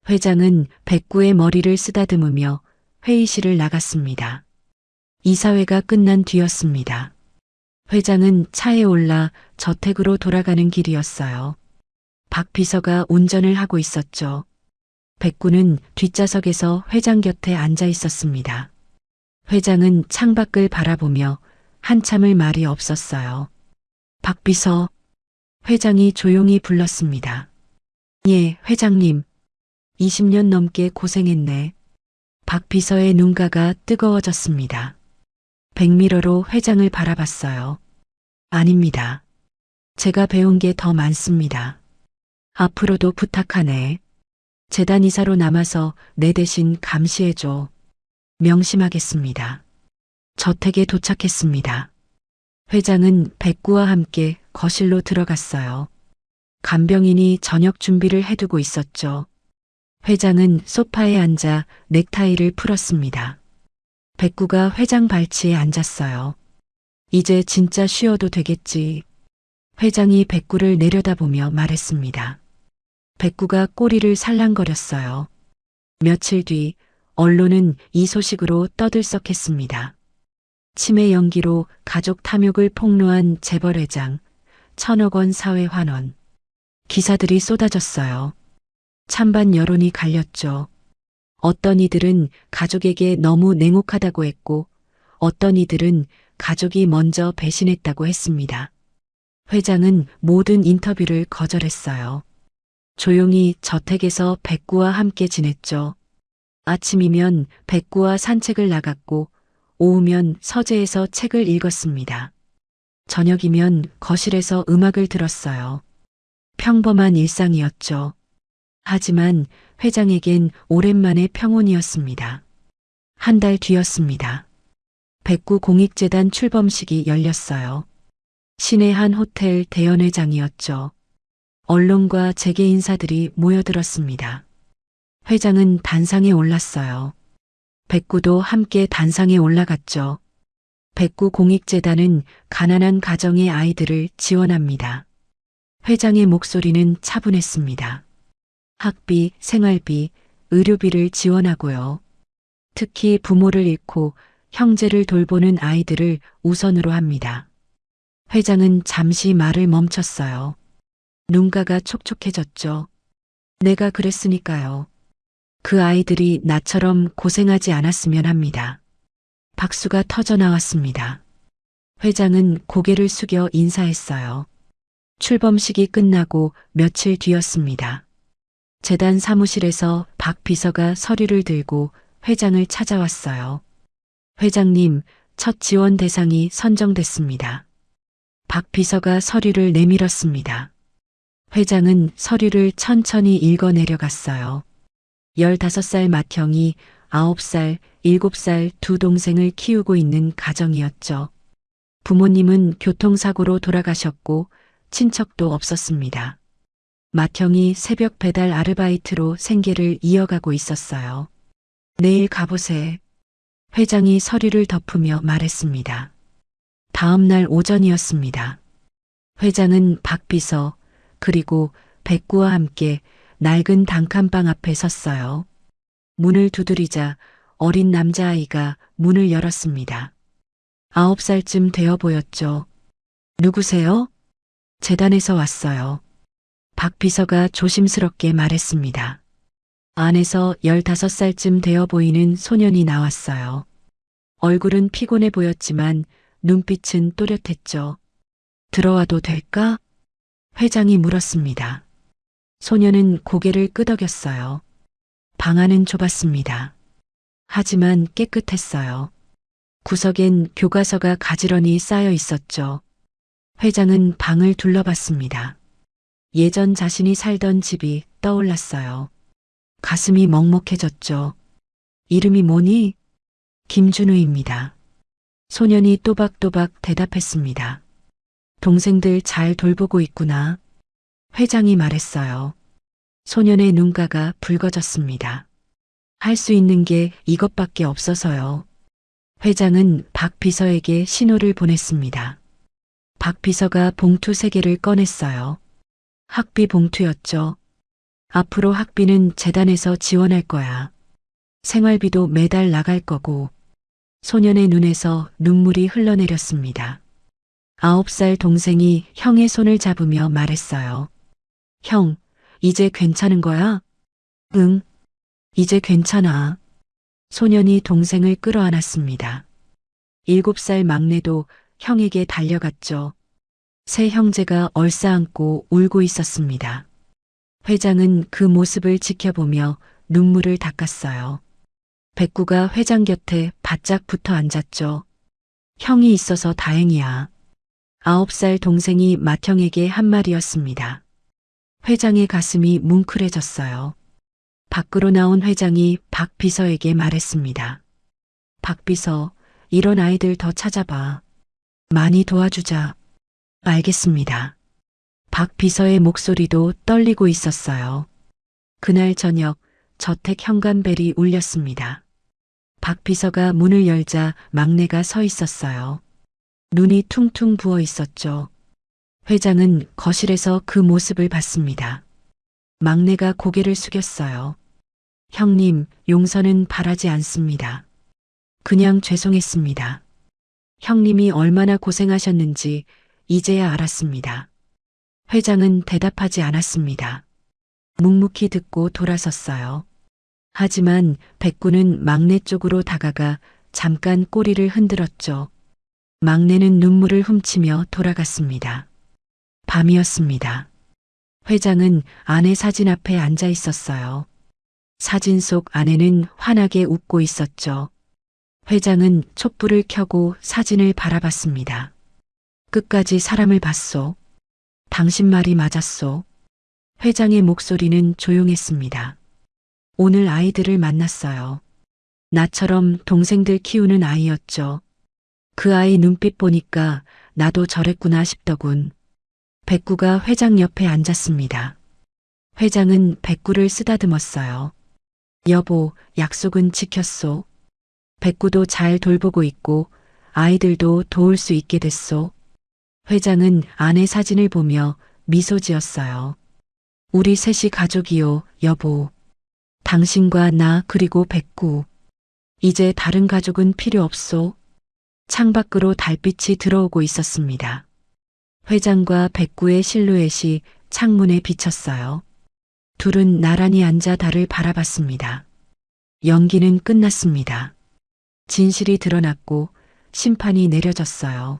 회장은 백구의 머리를 쓰다듬으며 회의실을 나갔습니다. 이사회가 끝난 뒤였습니다. 회장은 차에 올라 저택으로 돌아가는 길이었어요. 박 비서가 운전을 하고 있었죠. 백구는 뒷좌석에서 회장 곁에 앉아 있었습니다. 회장은 창밖을 바라보며 한참을 말이 없었어요. 박 비서, 회장이 조용히 불렀습니다. 예, 회장님. 20년 넘게 고생했네. 박 비서의 눈가가 뜨거워졌습니다. 백미러로 회장을 바라봤어요. 아닙니다. 제가 배운 게 더 많습니다. 앞으로도 부탁하네. 재단 이사로 남아서 내 대신 감시해줘. 명심하겠습니다. 저택에 도착했습니다. 회장은 백구와 함께 거실로 들어갔어요. 간병인이 저녁 준비를 해두고 있었죠. 회장은 소파에 앉아 넥타이를 풀었습니다. 백구가 회장 발치에 앉았어요. 이제 진짜 쉬어도 되겠지. 회장이 백구를 내려다보며 말했습니다. 백구가 꼬리를 살랑거렸어요. 며칠 뒤 언론은 이 소식으로 떠들썩했습니다. 치매 연기로 가족 탐욕을 폭로한 재벌회장, 1,000억 원 사회 환원. 기사들이 쏟아졌어요. 찬반 여론이 갈렸죠. 어떤 이들은 가족에게 너무 냉혹하다고 했고, 어떤 이들은 가족이 먼저 배신했다고 했습니다. 회장은 모든 인터뷰를 거절했어요. 조용히 저택에서 백구와 함께 지냈죠. 아침이면 백구와 산책을 나갔고 오후면 서재에서 책을 읽었습니다. 저녁이면 거실에서 음악을 들었어요. 평범한 일상이었죠. 하지만 회장에겐 오랜만의 평온이었습니다. 한 달 뒤였습니다. 백구 공익재단 출범식이 열렸어요. 시내 한 호텔 대연회장이었죠. 언론과 재계 인사들이 모여들었습니다. 회장은 단상에 올랐어요. 백구도 함께 단상에 올라갔죠. 백구 공익재단은 가난한 가정의 아이들을 지원합니다. 회장의 목소리는 차분했습니다. 학비, 생활비, 의료비를 지원하고요. 특히 부모를 잃고 형제를 돌보는 아이들을 우선으로 합니다. 회장은 잠시 말을 멈췄어요. 눈가가 촉촉해졌죠. 내가 그랬으니까요. 그 아이들이 나처럼 고생하지 않았으면 합니다. 박수가 터져 나왔습니다. 회장은 고개를 숙여 인사했어요. 출범식이 끝나고 며칠 뒤였습니다. 재단 사무실에서 박 비서가 서류를 들고 회장을 찾아왔어요. 회장님, 첫 지원 대상이 선정됐습니다. 박 비서가 서류를 내밀었습니다. 회장은 서류를 천천히 읽어 내려갔어요. 15살 맏형이 9살, 7살 두 동생을 키우고 있는 가정이었죠. 부모님은 교통사고로 돌아가셨고 친척도 없었습니다. 맏형이 새벽 배달 아르바이트로 생계를 이어가고 있었어요. 내일 가보세. 회장이 서류를 덮으며 말했습니다. 다음 날 오전이었습니다. 회장은 박 비서 그리고 백구와 함께 낡은 단칸방 앞에 섰어요. 문을 두드리자 어린 남자아이가 문을 열었습니다. 9살쯤 되어 보였죠. 누구세요? 재단에서 왔어요. 박 비서가 조심스럽게 말했습니다. 안에서 15살쯤 되어 보이는 소년이 나왔어요. 얼굴은 피곤해 보였지만 눈빛은 또렷했죠. 들어와도 될까? 회장이 물었습니다. 소년은 고개를 끄덕였어요. 방 안은 좁았습니다. 하지만 깨끗했어요. 구석엔 교과서가 가지런히 쌓여 있었죠. 회장은 방을 둘러봤습니다. 예전 자신이 살던 집이 떠올랐어요. 가슴이 먹먹해졌죠. 이름이 뭐니? 김준우입니다. 소년이 또박또박 대답했습니다. 동생들 잘 돌보고 있구나. 회장이 말했어요. 소년의 눈가가 붉어졌습니다. 할 수 있는 게 이것밖에 없어서요. 회장은 박 비서에게 신호를 보냈습니다. 박 비서가 봉투 3개를 꺼냈어요. 학비 봉투였죠. 앞으로 학비는 재단에서 지원할 거야. 생활비도 매달 나갈 거고. 소년의 눈에서 눈물이 흘러내렸습니다. 9살 동생이 형의 손을 잡으며 말했어요. 형, 이제 괜찮은 거야? 응, 이제 괜찮아. 소년이 동생을 끌어안았습니다. 7살 막내도 형에게 달려갔죠. 세 형제가 얼싸안고 울고 있었습니다. 회장은 그 모습을 지켜보며 눈물을 닦았어요. 백구가 회장 곁에 바짝 붙어 앉았죠. 형이 있어서 다행이야. 9살 동생이 맏형에게 한 말이었습니다. 회장의 가슴이 뭉클해졌어요. 밖으로 나온 회장이 박 비서에게 말했습니다. 박 비서, 이런 아이들 더 찾아봐. 많이 도와주자. 알겠습니다. 박 비서의 목소리도 떨리고 있었어요. 그날 저녁 저택 현관벨이 울렸습니다. 박 비서가 문을 열자 막내가 서 있었어요. 눈이 퉁퉁 부어 있었죠. 회장은 거실에서 그 모습을 봤습니다. 막내가 고개를 숙였어요. 형님, 용서는 바라지 않습니다. 그냥 죄송했습니다. 형님이 얼마나 고생하셨는지 이제야 알았습니다. 회장은 대답하지 않았습니다. 묵묵히 듣고 돌아섰어요. 하지만 백구는 막내 쪽으로 다가가 잠깐 꼬리를 흔들었죠. 막내는 눈물을 훔치며 돌아갔습니다. 밤이었습니다. 회장은 아내 사진 앞에 앉아 있었어요. 사진 속 아내는 환하게 웃고 있었죠. 회장은 촛불을 켜고 사진을 바라봤습니다. 끝까지 사람을 봤소. 당신 말이 맞았소. 회장의 목소리는 조용했습니다. 오늘 아이들을 만났어요. 나처럼 동생들 키우는 아이였죠. 그 아이 눈빛 보니까 나도 저랬구나 싶더군. 백구가 회장 옆에 앉았습니다. 회장은 백구를 쓰다듬었어요. 여보, 약속은 지켰소. 백구도 잘 돌보고 있고 아이들도 도울 수 있게 됐소. 회장은 아내 사진을 보며 미소 지었어요. 우리 셋이 가족이요, 여보. 당신과 나 그리고 백구. 이제 다른 가족은 필요 없소. 창밖으로 달빛이 들어오고 있었습니다. 회장과 백구의 실루엣이 창문에 비쳤어요. 둘은 나란히 앉아 달을 바라봤습니다. 연기는 끝났습니다. 진실이 드러났고 심판이 내려졌어요.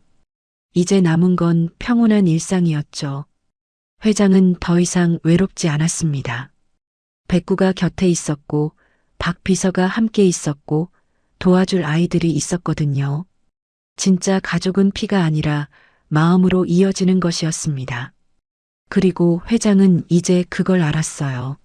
이제 남은 건 평온한 일상이었죠. 회장은 더 이상 외롭지 않았습니다. 백구가 곁에 있었고 박 비서가 함께 있었고 도와줄 아이들이 있었거든요. 진짜 가족은 피가 아니라 마음으로 이어지는 것이었습니다. 그리고 회장은 이제 그걸 알았어요.